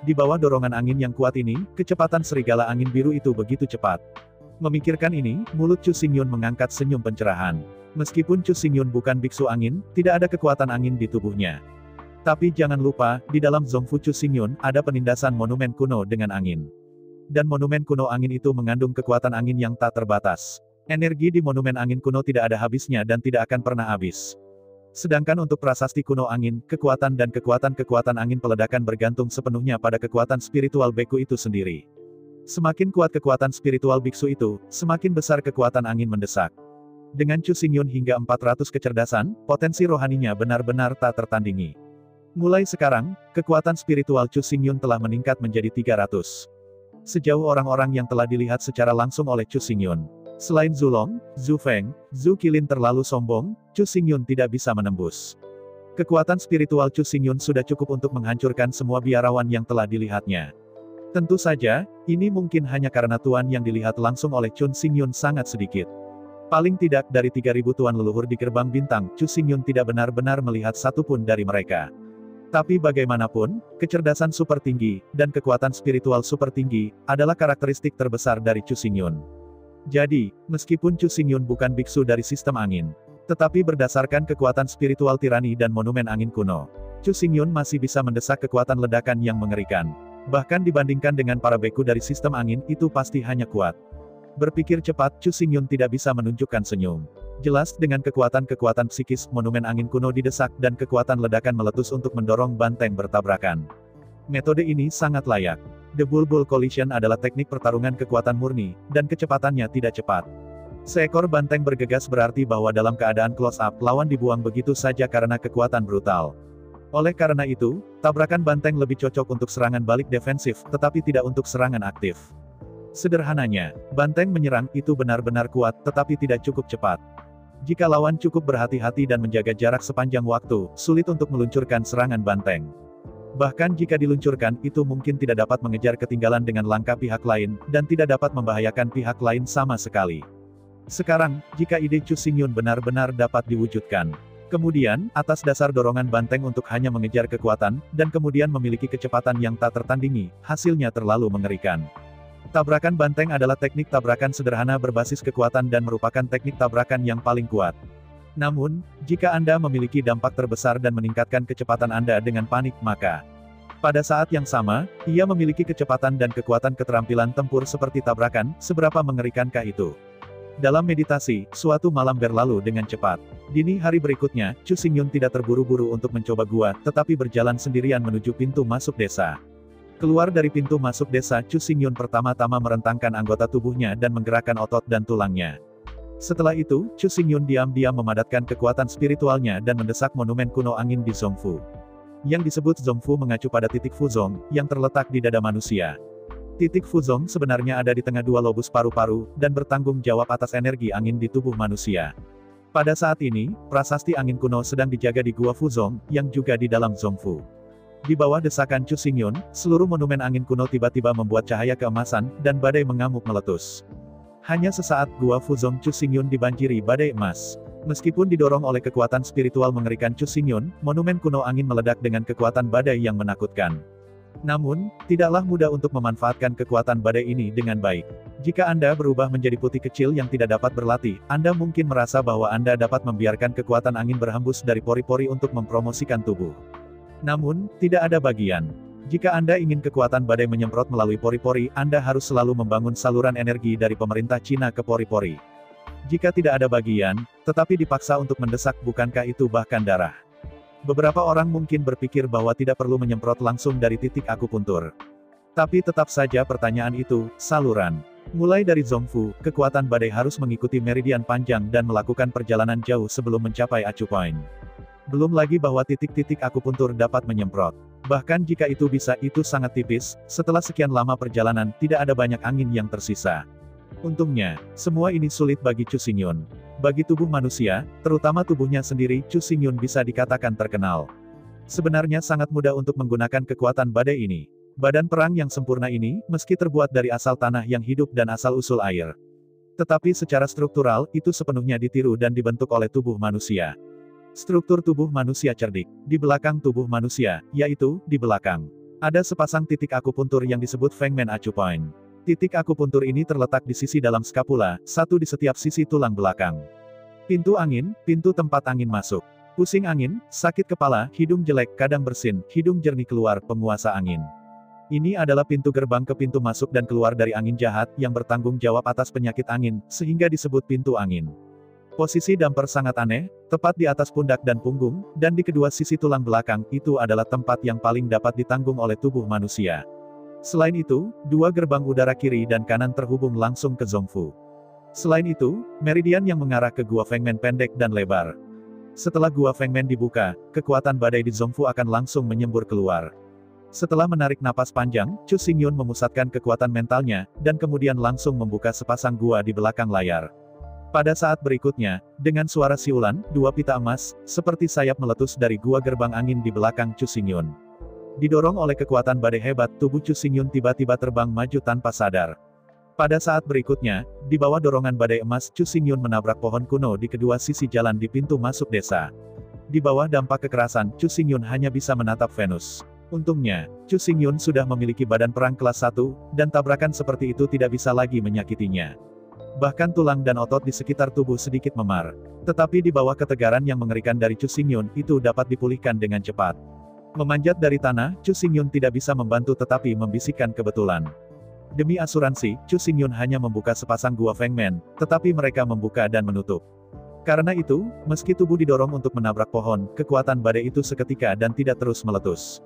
Di bawah dorongan angin yang kuat ini, kecepatan serigala angin biru itu begitu cepat. Memikirkan ini, mulut Chu Xingyun mengangkat senyum pencerahan. Meskipun Chu Xingyun bukan biksu angin, tidak ada kekuatan angin di tubuhnya. Tapi jangan lupa, di dalam Zongfu Chu Xingyun, ada penindasan monumen kuno dengan angin. Dan monumen kuno angin itu mengandung kekuatan angin yang tak terbatas. Energi di monumen angin kuno tidak ada habisnya dan tidak akan pernah habis. Sedangkan untuk prasasti kuno angin, kekuatan dan kekuatan angin peledakan bergantung sepenuhnya pada kekuatan spiritual beku itu sendiri. Semakin kuat kekuatan spiritual biksu itu, semakin besar kekuatan angin mendesak. Dengan Chu Xingyun hingga 400 kecerdasan, potensi rohaninya benar-benar tak tertandingi. Mulai sekarang, kekuatan spiritual Chu Xingyun telah meningkat menjadi 300. Sejauh orang-orang yang telah dilihat secara langsung oleh Chu Xingyun. Selain Zulong, Zhu Feng, Zhu Qilin terlalu sombong, Chu Xingyun tidak bisa menembus. Kekuatan spiritual Chu Xingyun sudah cukup untuk menghancurkan semua biarawan yang telah dilihatnya. Tentu saja, ini mungkin hanya karena tuan yang dilihat langsung oleh Chu Xingyun sangat sedikit. Paling tidak dari 3.000 tuan leluhur di gerbang bintang, Chu Xingyun tidak benar-benar melihat satupun dari mereka. Tapi bagaimanapun, kecerdasan super tinggi, dan kekuatan spiritual super tinggi, adalah karakteristik terbesar dari Chu Xingyun. Jadi, meskipun Chu Xingyun bukan biksu dari sistem angin, tetapi berdasarkan kekuatan spiritual tirani dan monumen angin kuno, Chu Xingyun masih bisa mendesak kekuatan ledakan yang mengerikan. Bahkan dibandingkan dengan para beku dari sistem angin, itu pasti hanya kuat. Berpikir cepat, Chu Xingyun tidak bisa menunjukkan senyum. Jelas, dengan kekuatan-kekuatan psikis, monumen angin kuno didesak, dan kekuatan ledakan meletus untuk mendorong banteng bertabrakan. Metode ini sangat layak. The Bulbul Collision adalah teknik pertarungan kekuatan murni, dan kecepatannya tidak cepat. Seekor banteng bergegas berarti bahwa dalam keadaan close-up, lawan dibuang begitu saja karena kekuatan brutal. Oleh karena itu, tabrakan banteng lebih cocok untuk serangan balik defensif, tetapi tidak untuk serangan aktif. Sederhananya, banteng menyerang itu benar-benar kuat, tetapi tidak cukup cepat. Jika lawan cukup berhati-hati dan menjaga jarak sepanjang waktu, sulit untuk meluncurkan serangan banteng. Bahkan jika diluncurkan, itu mungkin tidak dapat mengejar ketinggalan dengan langkah pihak lain, dan tidak dapat membahayakan pihak lain sama sekali. Sekarang, jika ide Chu Xingyun benar-benar dapat diwujudkan, kemudian, atas dasar dorongan banteng untuk hanya mengejar kekuatan, dan kemudian memiliki kecepatan yang tak tertandingi, hasilnya terlalu mengerikan. Tabrakan banteng adalah teknik tabrakan sederhana berbasis kekuatan dan merupakan teknik tabrakan yang paling kuat. Namun, jika Anda memiliki dampak terbesar dan meningkatkan kecepatan Anda dengan panik, maka pada saat yang sama, ia memiliki kecepatan dan kekuatan keterampilan tempur seperti tabrakan, seberapa mengerikankah itu? Dalam meditasi, suatu malam berlalu dengan cepat. Dini hari berikutnya, Chu Xingyun tidak terburu-buru untuk mencoba gua, tetapi berjalan sendirian menuju pintu masuk desa. Keluar dari pintu masuk desa, Chu Xingyun pertama-tama merentangkan anggota tubuhnya dan menggerakkan otot dan tulangnya. Setelah itu, Chu Xingyun diam-diam memadatkan kekuatan spiritualnya dan mendesak monumen kuno angin di Zongfu. Yang disebut Zongfu mengacu pada titik Fuzong, yang terletak di dada manusia. Titik Fuzong sebenarnya ada di tengah dua lobus paru-paru, dan bertanggung jawab atas energi angin di tubuh manusia. Pada saat ini, prasasti angin kuno sedang dijaga di Gua Fuzong, yang juga di dalam Zongfu. Di bawah desakan Chu Xingyun, seluruh monumen angin kuno tiba-tiba membuat cahaya keemasan, dan badai mengamuk meletus. Hanya sesaat Gua Fuzong Chu Xingyun dibanjiri badai emas. Meskipun didorong oleh kekuatan spiritual mengerikan Chu Xingyun, monumen kuno angin meledak dengan kekuatan badai yang menakutkan. Namun, tidaklah mudah untuk memanfaatkan kekuatan badai ini dengan baik. Jika Anda berubah menjadi putih kecil yang tidak dapat berlatih, Anda mungkin merasa bahwa Anda dapat membiarkan kekuatan angin berhembus dari pori-pori untuk mempromosikan tubuh. Namun, tidak ada bagian. Jika Anda ingin kekuatan badai menyemprot melalui pori-pori, Anda harus selalu membangun saluran energi dari pemerintah Cina ke pori-pori. Jika tidak ada bagian, tetapi dipaksa untuk mendesak, bukankah itu bahkan darah? Beberapa orang mungkin berpikir bahwa tidak perlu menyemprot langsung dari titik akupuntur. Tapi tetap saja pertanyaan itu, saluran. Mulai dari Zongfu, kekuatan badai harus mengikuti meridian panjang dan melakukan perjalanan jauh sebelum mencapai acu point. Belum lagi bahwa titik-titik akupuntur dapat menyemprot. Bahkan jika itu bisa, itu sangat tipis, setelah sekian lama perjalanan, tidak ada banyak angin yang tersisa. Untungnya, semua ini sulit bagi Chu Xingyun. Bagi tubuh manusia, terutama tubuhnya sendiri, Chu Xingyun bisa dikatakan terkenal. Sebenarnya sangat mudah untuk menggunakan kekuatan badai ini. Badan perang yang sempurna ini, meski terbuat dari asal tanah yang hidup dan asal-usul air. Tetapi secara struktural, itu sepenuhnya ditiru dan dibentuk oleh tubuh manusia. Struktur tubuh manusia cerdik. Di belakang tubuh manusia, yaitu, di belakang. Ada sepasang titik akupuntur yang disebut Fengmen Acu Point. Titik akupuntur ini terletak di sisi dalam skapula, satu di setiap sisi tulang belakang. Pintu angin, pintu tempat angin masuk. Pusing angin, sakit kepala, hidung jelek, kadang bersin, hidung jernih keluar, penguasa angin. Ini adalah pintu gerbang ke pintu masuk dan keluar dari angin jahat, yang bertanggung jawab atas penyakit angin, sehingga disebut pintu angin. Posisi damper sangat aneh, tepat di atas pundak dan punggung, dan di kedua sisi tulang belakang, itu adalah tempat yang paling dapat ditanggung oleh tubuh manusia. Selain itu, dua gerbang udara kiri dan kanan terhubung langsung ke Zongfu. Selain itu, meridian yang mengarah ke Gua Fengmen pendek dan lebar. Setelah Gua Fengmen dibuka, kekuatan badai di Zongfu akan langsung menyembur keluar. Setelah menarik napas panjang, Chu Xingyun memusatkan kekuatan mentalnya, dan kemudian langsung membuka sepasang gua di belakang layar. Pada saat berikutnya, dengan suara siulan, dua pita emas, seperti sayap meletus dari gua gerbang angin di belakang Chu Xingyun. Didorong oleh kekuatan badai hebat, tubuh Chu Xingyun tiba-tiba terbang maju tanpa sadar. Pada saat berikutnya, di bawah dorongan badai emas, Chu Xingyun menabrak pohon kuno di kedua sisi jalan di pintu masuk desa. Di bawah dampak kekerasan, Chu Xingyun hanya bisa menatap Venus. Untungnya, Chu Xingyun sudah memiliki badan perang kelas 1, dan tabrakan seperti itu tidak bisa lagi menyakitinya. Bahkan tulang dan otot di sekitar tubuh sedikit memar. Tetapi di bawah ketegaran yang mengerikan dari Chu Xingyun, itu dapat dipulihkan dengan cepat. Memanjat dari tanah, Chu Xingyun tidak bisa membantu tetapi membisikkan kebetulan. Demi asuransi, Chu Xingyun hanya membuka sepasang gua Fengmen, tetapi mereka membuka dan menutup. Karena itu, meski tubuh didorong untuk menabrak pohon, kekuatan badai itu seketika dan tidak terus meletus.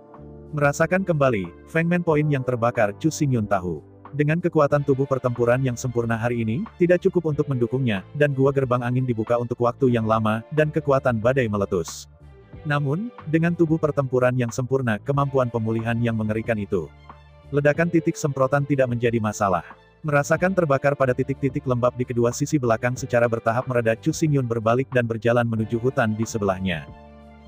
Merasakan kembali, Fengmen Point yang terbakar, Chu Xingyun tahu. Dengan kekuatan tubuh pertempuran yang sempurna hari ini, tidak cukup untuk mendukungnya, dan gua gerbang angin dibuka untuk waktu yang lama, dan kekuatan badai meletus. Namun, dengan tubuh pertempuran yang sempurna, kemampuan pemulihan yang mengerikan itu. Ledakan titik semprotan tidak menjadi masalah. Merasakan terbakar pada titik-titik lembab di kedua sisi belakang secara bertahap mereda, Chu Xingyun berbalik dan berjalan menuju hutan di sebelahnya.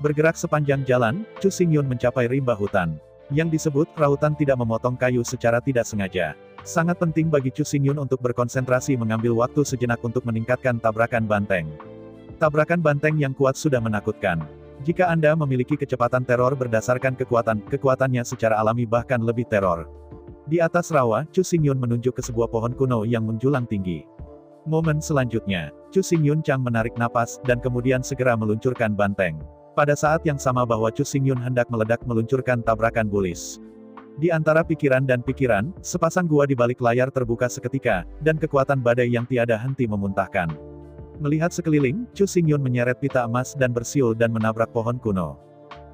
Bergerak sepanjang jalan, Chu Xingyun mencapai rimba hutan. Yang disebut, rautan tidak memotong kayu secara tidak sengaja. Sangat penting bagi Chu Xingyun untuk berkonsentrasi mengambil waktu sejenak untuk meningkatkan tabrakan banteng. Tabrakan banteng yang kuat sudah menakutkan. Jika Anda memiliki kecepatan teror berdasarkan kekuatannya secara alami bahkan lebih teror. Di atas rawa, Chu Xingyun menunjuk ke sebuah pohon kuno yang menjulang tinggi. Momen selanjutnya, Chu Xingyun Chang menarik napas, dan kemudian segera meluncurkan banteng. Pada saat yang sama bahwa Chu Xingyun hendak meledak meluncurkan tabrakan bullish. Di antara pikiran dan pikiran, sepasang gua di balik layar terbuka seketika, dan kekuatan badai yang tiada henti memuntahkan. Melihat sekeliling, Chu Xingyun menyeret pita emas dan bersiul dan menabrak pohon kuno.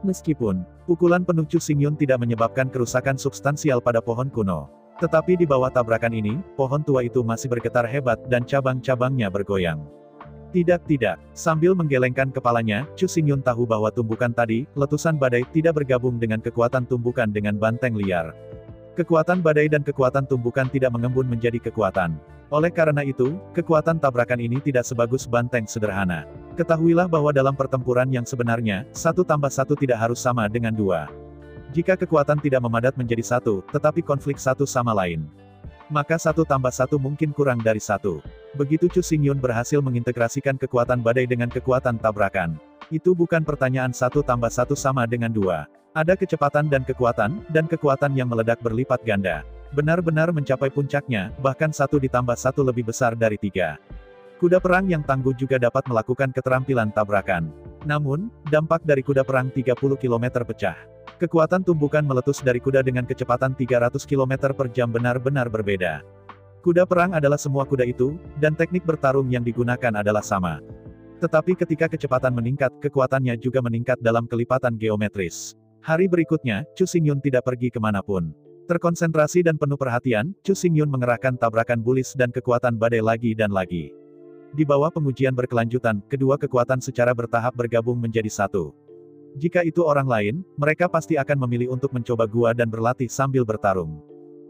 Meskipun, pukulan penuh Chu Xingyun tidak menyebabkan kerusakan substansial pada pohon kuno. Tetapi di bawah tabrakan ini, pohon tua itu masih bergetar hebat dan cabang-cabangnya bergoyang. Tidak, sambil menggelengkan kepalanya, Chu Xingyun tahu bahwa tumbukan tadi, letusan badai, tidak bergabung dengan kekuatan tumbukan dengan banteng liar. Kekuatan badai dan kekuatan tumbukan tidak mengembun menjadi kekuatan. Oleh karena itu, kekuatan tabrakan ini tidak sebagus banteng sederhana. Ketahuilah bahwa dalam pertempuran yang sebenarnya, 1+1 tidak harus sama dengan 2. Jika kekuatan tidak memadat menjadi 1, tetapi konflik satu sama lain, maka 1+1 mungkin kurang dari 1. Begitu Chu Xingyun berhasil mengintegrasikan kekuatan badai dengan kekuatan tabrakan. Itu bukan pertanyaan 1+1 sama dengan 2. Ada kecepatan dan kekuatan yang meledak berlipat ganda. Benar-benar mencapai puncaknya, bahkan 1+1 lebih besar dari 3. Kuda perang yang tangguh juga dapat melakukan keterampilan tabrakan. Namun, dampak dari kuda perang 30 km pecah. Kekuatan tumbukan meletus dari kuda dengan kecepatan 300 km per jam benar-benar berbeda. Kuda perang adalah semua kuda itu, dan teknik bertarung yang digunakan adalah sama. Tetapi ketika kecepatan meningkat, kekuatannya juga meningkat dalam kelipatan geometris. Hari berikutnya, Chu Xingyun tidak pergi kemanapun. Terkonsentrasi dan penuh perhatian, Chu Xingyun mengerahkan tabrakan bullish dan kekuatan badai lagi dan lagi. Di bawah pengujian berkelanjutan, kedua kekuatan secara bertahap bergabung menjadi satu. Jika itu orang lain, mereka pasti akan memilih untuk mencoba gua dan berlatih sambil bertarung.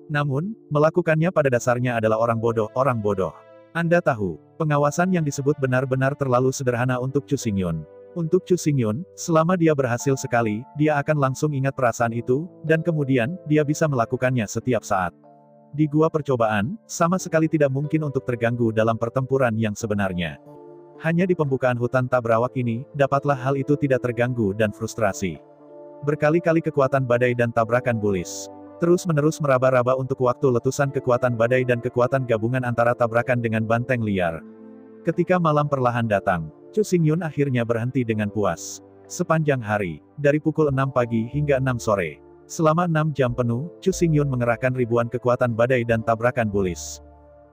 Namun, melakukannya pada dasarnya adalah orang bodoh. Anda tahu, pengawasan yang disebut benar-benar terlalu sederhana untuk Chu Xingyun. Untuk Chu Xingyun, selama dia berhasil sekali, dia akan langsung ingat perasaan itu, dan kemudian, dia bisa melakukannya setiap saat. Di gua percobaan, sama sekali tidak mungkin untuk terganggu dalam pertempuran yang sebenarnya. Hanya di pembukaan hutan tak berawak ini, dapatlah hal itu tidak terganggu dan frustrasi. Berkali-kali kekuatan badai dan tabrakan bullish terus-menerus meraba-raba untuk waktu letusan kekuatan badai dan kekuatan gabungan antara tabrakan dengan banteng liar. Ketika malam perlahan datang, Chu Xingyun akhirnya berhenti dengan puas. Sepanjang hari, dari pukul 6 pagi hingga 6 sore, selama 6 jam penuh, Chu Xingyun mengerahkan ribuan kekuatan badai dan tabrakan bullish.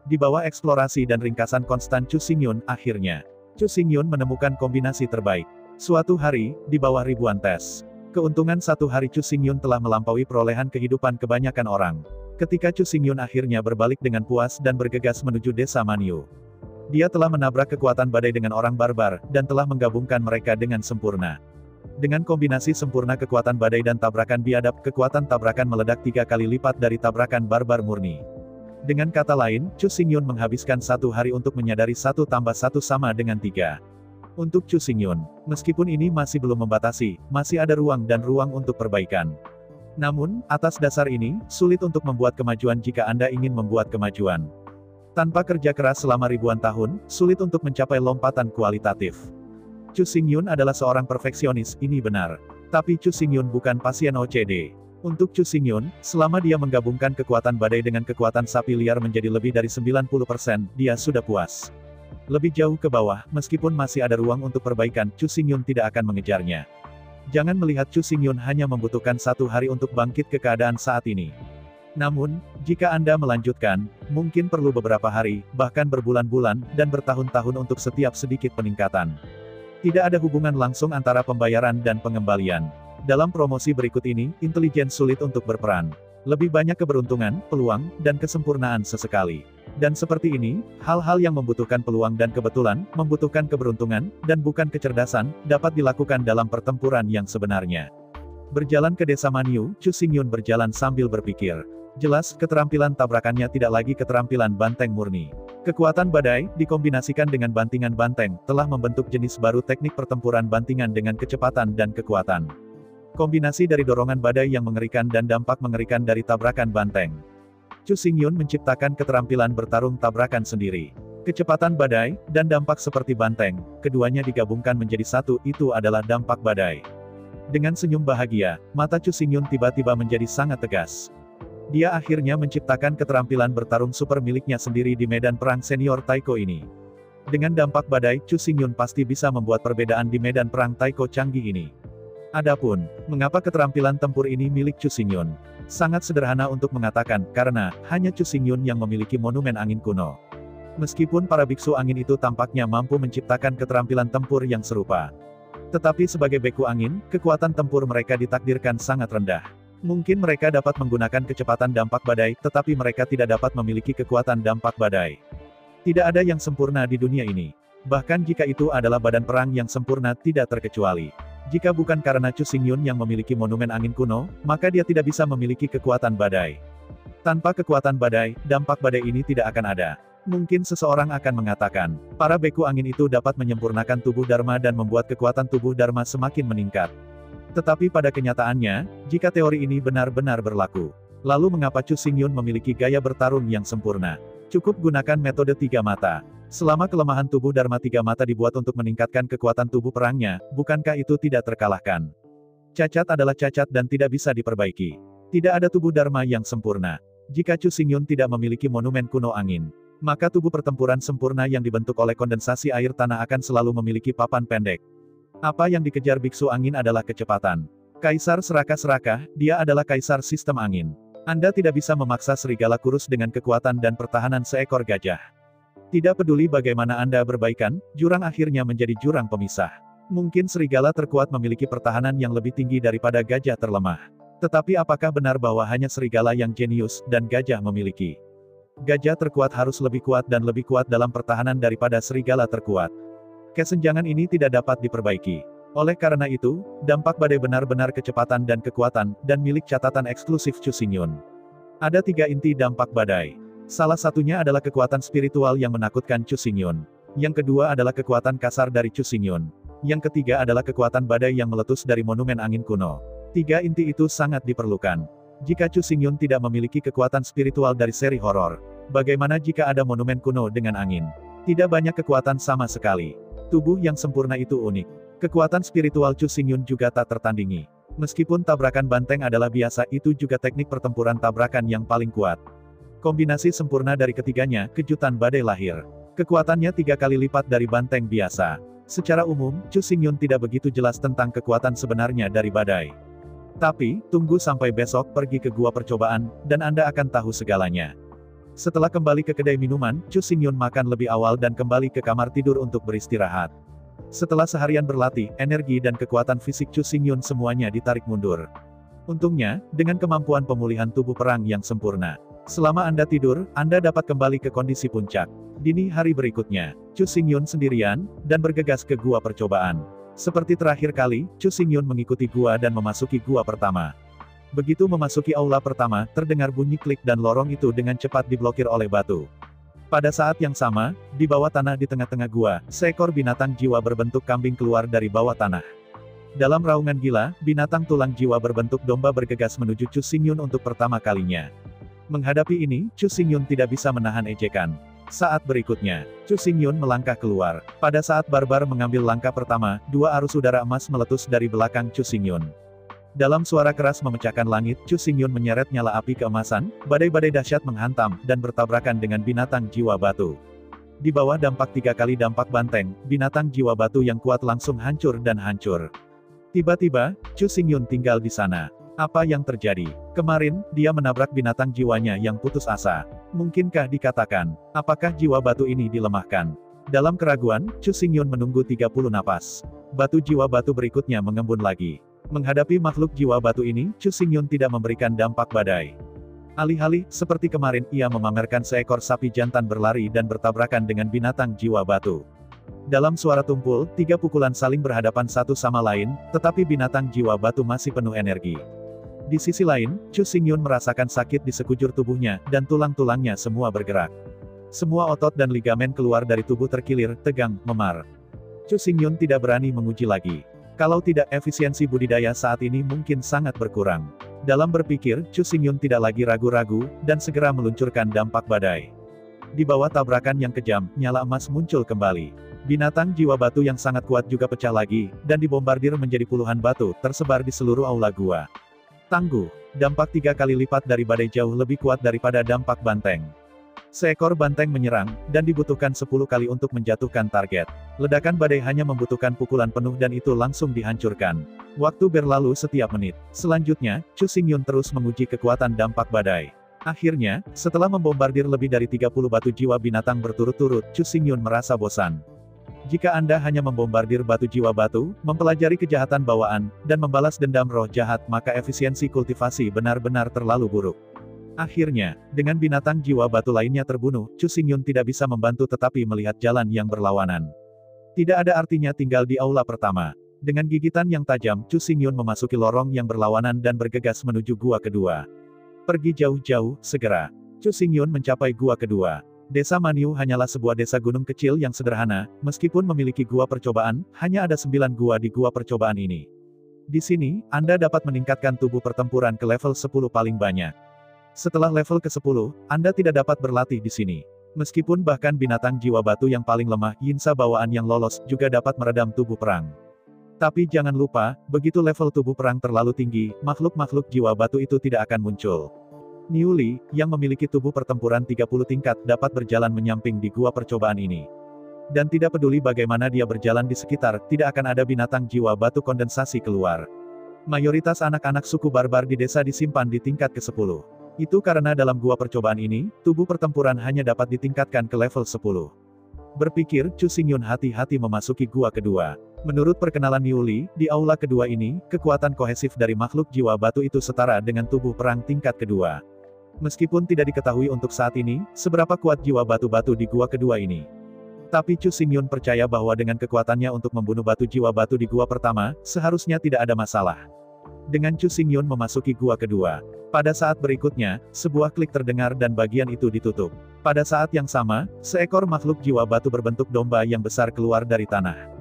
Di bawah eksplorasi dan ringkasan konstan Chu Xingyun, akhirnya, Chu Xingyun menemukan kombinasi terbaik. Suatu hari, di bawah ribuan tes keuntungan satu hari Chu Xingyun telah melampaui perolehan kehidupan kebanyakan orang. Ketika Chu Xingyun akhirnya berbalik dengan puas dan bergegas menuju desa Manyu, dia telah menabrak kekuatan badai dengan orang barbar, dan telah menggabungkan mereka dengan sempurna. Dengan kombinasi sempurna kekuatan badai dan tabrakan biadab, kekuatan tabrakan meledak 3 kali lipat dari tabrakan barbar murni. Dengan kata lain, Chu Xingyun menghabiskan 1 hari untuk menyadari 1+1 sama dengan 3. Untuk Chu Xingyun, meskipun ini masih belum membatasi, masih ada ruang untuk perbaikan. Namun, atas dasar ini, sulit untuk membuat kemajuan jika Anda ingin membuat kemajuan. Tanpa kerja keras selama ribuan tahun, sulit untuk mencapai lompatan kualitatif. Chu Xingyun adalah seorang perfeksionis, ini benar. Tapi Chu Xingyun bukan pasien OCD. Untuk Chu Xingyun, selama dia menggabungkan kekuatan badai dengan kekuatan sapi liar menjadi lebih dari 90%, dia sudah puas. Lebih jauh ke bawah, meskipun masih ada ruang untuk perbaikan, Chu Xingyun tidak akan mengejarnya. Jangan melihat Chu Xingyun hanya membutuhkan 1 hari untuk bangkit ke keadaan saat ini. Namun, jika Anda melanjutkan, mungkin perlu beberapa hari, bahkan berbulan-bulan, dan bertahun-tahun untuk setiap sedikit peningkatan. Tidak ada hubungan langsung antara pembayaran dan pengembalian. Dalam promosi berikut ini, intelijen sulit untuk berperan. Lebih banyak keberuntungan, peluang, dan kesempurnaan sesekali. Dan seperti ini, hal-hal yang membutuhkan peluang dan kebetulan, membutuhkan keberuntungan, dan bukan kecerdasan, dapat dilakukan dalam pertempuran yang sebenarnya. Berjalan ke desa Manyu, Chu Xingyun berjalan sambil berpikir. Jelas, keterampilan tabrakannya tidak lagi keterampilan banteng murni. Kekuatan badai, dikombinasikan dengan bantingan banteng, telah membentuk jenis baru teknik pertempuran bantingan dengan kecepatan dan kekuatan. Kombinasi dari dorongan badai yang mengerikan dan dampak mengerikan dari tabrakan banteng. Chu Xingyun menciptakan keterampilan bertarung tabrakan sendiri. Kecepatan badai, dan dampak seperti banteng, keduanya digabungkan menjadi satu, itu adalah dampak badai. Dengan senyum bahagia, mata Chu Xingyun tiba-tiba menjadi sangat tegas. Dia akhirnya menciptakan keterampilan bertarung super miliknya sendiri di medan perang senior Taiko ini. Dengan dampak badai, Chu Xingyun pasti bisa membuat perbedaan di medan perang Taiko canggih ini. Adapun, mengapa keterampilan tempur ini milik Chu Xingyun? Sangat sederhana untuk mengatakan, karena, hanya Chu Xingyun yang memiliki monumen angin kuno. Meskipun para biksu angin itu tampaknya mampu menciptakan keterampilan tempur yang serupa. Tetapi sebagai beku angin, kekuatan tempur mereka ditakdirkan sangat rendah. Mungkin mereka dapat menggunakan kecepatan dampak badai, tetapi mereka tidak dapat memiliki kekuatan dampak badai. Tidak ada yang sempurna di dunia ini. Bahkan jika itu adalah badan perang yang sempurna tidak terkecuali. Jika bukan karena Chu Xingyun yang memiliki monumen angin kuno, maka dia tidak bisa memiliki kekuatan badai. Tanpa kekuatan badai, dampak badai ini tidak akan ada. Mungkin seseorang akan mengatakan, para beku angin itu dapat menyempurnakan tubuh Dharma dan membuat kekuatan tubuh Dharma semakin meningkat. Tetapi pada kenyataannya, jika teori ini benar-benar berlaku, lalu mengapa Chu Xingyun memiliki gaya bertarung yang sempurna? Cukup gunakan metode 3 mata. Selama kelemahan tubuh Dharma 3 mata dibuat untuk meningkatkan kekuatan tubuh perangnya, bukankah itu tidak terkalahkan? Cacat adalah cacat dan tidak bisa diperbaiki. Tidak ada tubuh Dharma yang sempurna. Jika Chu Xingyun tidak memiliki monumen kuno angin, maka tubuh pertempuran sempurna yang dibentuk oleh kondensasi air tanah akan selalu memiliki papan pendek. Apa yang dikejar biksu angin adalah kecepatan. Kaisar serakah-serakah, dia adalah kaisar sistem angin. Anda tidak bisa memaksa serigala kurus dengan kekuatan dan pertahanan seekor gajah. Tidak peduli bagaimana Anda berbaikan, jurang akhirnya menjadi jurang pemisah. Mungkin serigala terkuat memiliki pertahanan yang lebih tinggi daripada gajah terlemah. Tetapi apakah benar bahwa hanya serigala yang jenius dan gajah memiliki? Gajah terkuat harus lebih kuat dan lebih kuat dalam pertahanan daripada serigala terkuat. Kesenjangan ini tidak dapat diperbaiki. Oleh karena itu, dampak badai benar-benar kecepatan dan kekuatan, dan milik catatan eksklusif Chu Xingyun. Ada 3 inti dampak badai. Salah satunya adalah kekuatan spiritual yang menakutkan Chu Xingyun. Yang kedua adalah kekuatan kasar dari Chu Xingyun. Yang ketiga adalah kekuatan badai yang meletus dari monumen angin kuno. 3 inti itu sangat diperlukan. Jika Chu Xingyun tidak memiliki kekuatan spiritual dari seri horor, bagaimana jika ada monumen kuno dengan angin? Tidak banyak kekuatan sama sekali. Tubuh yang sempurna itu unik. Kekuatan spiritual Chu Xingyun juga tak tertandingi. Meskipun tabrakan banteng adalah biasa, itu juga teknik pertempuran tabrakan yang paling kuat. Kombinasi sempurna dari ketiganya, kejutan badai lahir. Kekuatannya 3 kali lipat dari banteng biasa. Secara umum, Chu Xingyun tidak begitu jelas tentang kekuatan sebenarnya dari badai. Tapi, tunggu sampai besok pergi ke gua percobaan, dan Anda akan tahu segalanya. Setelah kembali ke kedai minuman, Chu Xingyun makan lebih awal dan kembali ke kamar tidur untuk beristirahat. Setelah seharian berlatih, energi dan kekuatan fisik Chu Xingyun semuanya ditarik mundur. Untungnya, dengan kemampuan pemulihan tubuh perang yang sempurna, selama Anda tidur, Anda dapat kembali ke kondisi puncak. Dini hari berikutnya, Chu Xingyun sendirian, dan bergegas ke gua percobaan. Seperti terakhir kali, Chu Xingyun mengikuti gua dan memasuki gua pertama. Begitu memasuki aula pertama, terdengar bunyi klik dan lorong itu dengan cepat diblokir oleh batu. Pada saat yang sama, di bawah tanah di tengah-tengah gua, seekor binatang jiwa berbentuk kambing keluar dari bawah tanah. Dalam raungan gila, binatang tulang jiwa berbentuk domba bergegas menuju Chu Xingyun untuk pertama kalinya. Menghadapi ini, Chu Xingyun tidak bisa menahan ejekan. Saat berikutnya, Chu Xingyun melangkah keluar. Pada saat barbar mengambil langkah pertama, 2 arus udara emas meletus dari belakang Chu Xingyun. Dalam suara keras memecahkan langit, Chu Xingyun menyeret nyala api keemasan, badai-badai dahsyat menghantam, dan bertabrakan dengan binatang jiwa batu. Di bawah dampak 3 kali dampak banteng, binatang jiwa batu yang kuat langsung hancur dan hancur. Tiba-tiba, Chu Xingyun tinggal di sana. Apa yang terjadi? Kemarin, dia menabrak binatang jiwanya yang putus asa. Mungkinkah dikatakan, apakah jiwa batu ini dilemahkan? Dalam keraguan, Chu Xingyun menunggu 30 napas. Batu jiwa batu berikutnya mengembun lagi. Menghadapi makhluk jiwa batu ini, Chu Xingyun tidak memberikan dampak badai. Alih-alih, seperti kemarin, ia memamerkan seekor sapi jantan berlari dan bertabrakan dengan binatang jiwa batu. Dalam suara tumpul, 3 pukulan saling berhadapan satu sama lain, tetapi binatang jiwa batu masih penuh energi. Di sisi lain, Chu Xingyun merasakan sakit di sekujur tubuhnya, dan tulang-tulangnya semua bergerak. Semua otot dan ligamen keluar dari tubuh terkilir, tegang, memar. Chu Xingyun tidak berani menguji lagi. Kalau tidak, efisiensi budidaya saat ini mungkin sangat berkurang. Dalam berpikir, Chu Xingyun tidak lagi ragu-ragu, dan segera meluncurkan dampak badai. Di bawah tabrakan yang kejam, nyala emas muncul kembali. Binatang jiwa batu yang sangat kuat juga pecah lagi, dan dibombardir menjadi puluhan batu, tersebar di seluruh aula gua. Tangguh, dampak 3 kali lipat dari badai jauh lebih kuat daripada dampak banteng. Seekor banteng menyerang, dan dibutuhkan 10 kali untuk menjatuhkan target. Ledakan badai hanya membutuhkan pukulan penuh dan itu langsung dihancurkan. Waktu berlalu setiap menit. Selanjutnya, Chu Xingyun terus menguji kekuatan dampak badai. Akhirnya, setelah membombardir lebih dari 30 batu jiwa binatang berturut-turut, Chu Xingyun merasa bosan. Jika Anda hanya membombardir batu jiwa batu, mempelajari kejahatan bawaan, dan membalas dendam roh jahat, maka efisiensi kultivasi benar-benar terlalu buruk. Akhirnya, dengan binatang jiwa batu lainnya terbunuh, Chu Xingyun tidak bisa membantu tetapi melihat jalan yang berlawanan. Tidak ada artinya tinggal di aula pertama. Dengan gigitan yang tajam, Chu Xingyun memasuki lorong yang berlawanan dan bergegas menuju gua kedua. Pergi jauh-jauh, segera. Chu Xingyun mencapai gua kedua. Desa Manyu hanyalah sebuah desa gunung kecil yang sederhana, meskipun memiliki gua percobaan, hanya ada 9 gua di gua percobaan ini. Di sini, Anda dapat meningkatkan tubuh pertempuran ke level 10 paling banyak. Setelah level ke-10, Anda tidak dapat berlatih di sini. Meskipun bahkan binatang jiwa batu yang paling lemah, Yinsa bawaan yang lolos, juga dapat meredam tubuh perang. Tapi jangan lupa, begitu level tubuh perang terlalu tinggi, makhluk-makhluk jiwa batu itu tidak akan muncul. Niu Li, yang memiliki tubuh pertempuran 30 tingkat, dapat berjalan menyamping di gua percobaan ini. Dan tidak peduli bagaimana dia berjalan di sekitar, tidak akan ada binatang jiwa batu kondensasi keluar. Mayoritas anak-anak suku barbar di desa disimpan di tingkat ke-10. Itu karena dalam gua percobaan ini, tubuh pertempuran hanya dapat ditingkatkan ke level 10. Berpikir, Chu Xingyun hati-hati memasuki gua kedua. Menurut perkenalan Niu Li, di aula kedua ini, kekuatan kohesif dari makhluk jiwa batu itu setara dengan tubuh perang tingkat kedua. Meskipun tidak diketahui untuk saat ini, seberapa kuat jiwa batu-batu di gua kedua ini. Tapi Chu Xingyun percaya bahwa dengan kekuatannya untuk membunuh batu jiwa batu di gua pertama, seharusnya tidak ada masalah. Dengan Chu Xingyun memasuki gua kedua. Pada saat berikutnya, sebuah klik terdengar dan bagian itu ditutup. Pada saat yang sama, seekor makhluk jiwa batu berbentuk domba yang besar keluar dari tanah.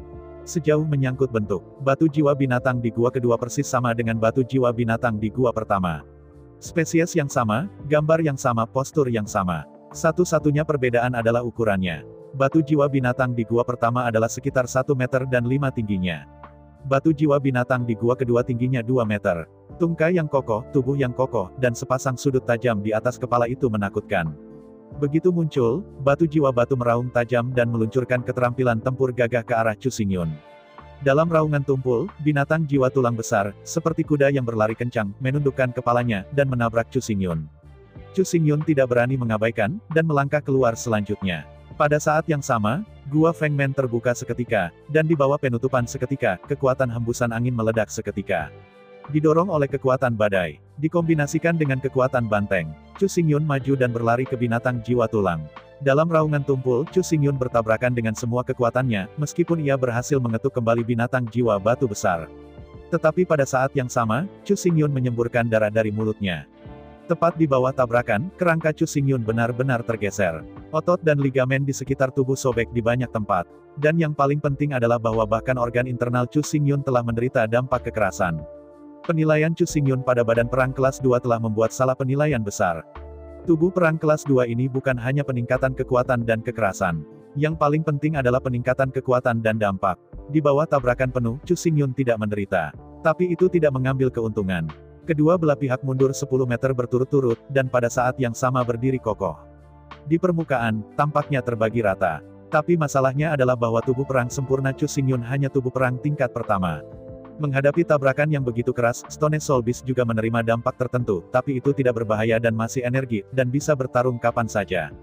Sejauh menyangkut bentuk, batu jiwa binatang di gua kedua persis sama dengan batu jiwa binatang di gua pertama. Spesies yang sama, gambar yang sama, postur yang sama. Satu-satunya perbedaan adalah ukurannya. Batu jiwa binatang di gua pertama adalah sekitar 1 meter dan 5 tingginya. Batu jiwa binatang di gua kedua tingginya 2 meter. Tungkai yang kokoh, tubuh yang kokoh, dan sepasang sudut tajam di atas kepala itu menakutkan. Begitu muncul, batu jiwa batu meraung tajam dan meluncurkan keterampilan tempur gagah ke arah Chu Xingyun. Dalam raungan tumpul, binatang jiwa tulang besar, seperti kuda yang berlari kencang, menundukkan kepalanya, dan menabrak Chu Xingyun. Chu Xingyun tidak berani mengabaikan, dan melangkah keluar selanjutnya. Pada saat yang sama, gua Feng Men terbuka seketika, dan di bawah penutupan seketika, kekuatan hembusan angin meledak seketika. Didorong oleh kekuatan badai, dikombinasikan dengan kekuatan banteng, Chu Xingyun maju dan berlari ke binatang jiwa tulang. Dalam raungan tumpul, Chu Xingyun bertabrakan dengan semua kekuatannya, meskipun ia berhasil mengetuk kembali binatang jiwa batu besar. Tetapi pada saat yang sama, Chu Xingyun menyemburkan darah dari mulutnya. Tepat di bawah tabrakan, kerangka Chu Xingyun benar-benar tergeser. Otot dan ligamen di sekitar tubuh sobek di banyak tempat. Dan yang paling penting adalah bahwa bahkan organ internal Chu Xingyun telah menderita dampak kekerasan. Penilaian Chu Xingyun pada badan perang kelas 2 telah membuat salah penilaian besar. Tubuh perang kelas 2 ini bukan hanya peningkatan kekuatan dan kekerasan. Yang paling penting adalah peningkatan kekuatan dan dampak. Di bawah tabrakan penuh, Chu Xingyun tidak menderita. Tapi itu tidak mengambil keuntungan. Kedua belah pihak mundur 10 meter berturut-turut, dan pada saat yang sama berdiri kokoh. Di permukaan, tampaknya terbagi rata. Tapi masalahnya adalah bahwa tubuh perang sempurna Chu Xingyun hanya tubuh perang tingkat pertama. Menghadapi tabrakan yang begitu keras, Stone Soul Beast juga menerima dampak tertentu, tapi itu tidak berbahaya dan masih energi, dan bisa bertarung kapan saja.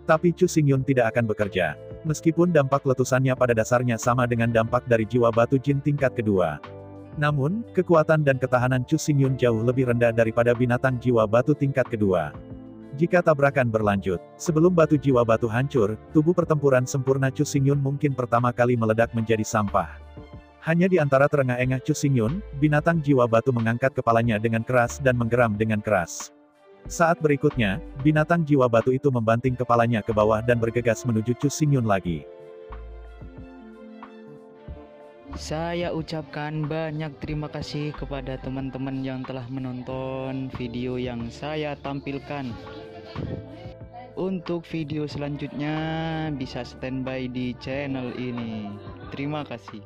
Tapi Chu Xingyun tidak akan bekerja. Meskipun dampak letusannya pada dasarnya sama dengan dampak dari jiwa batu jin tingkat kedua. Namun, kekuatan dan ketahanan Chu Xingyun jauh lebih rendah daripada binatang jiwa batu tingkat kedua. Jika tabrakan berlanjut, sebelum batu jiwa batu hancur, tubuh pertempuran sempurna Chu Xingyun mungkin pertama kali meledak menjadi sampah. Hanya di antara terengah-engah Chu Xingyun, binatang jiwa batu mengangkat kepalanya dengan keras dan menggeram dengan keras. Saat berikutnya, binatang jiwa batu itu membanting kepalanya ke bawah dan bergegas menuju Chu Xingyun lagi. Saya ucapkan banyak terima kasih kepada teman-teman yang telah menonton video yang saya tampilkan. Untuk video selanjutnya bisa standby di channel ini. Terima kasih.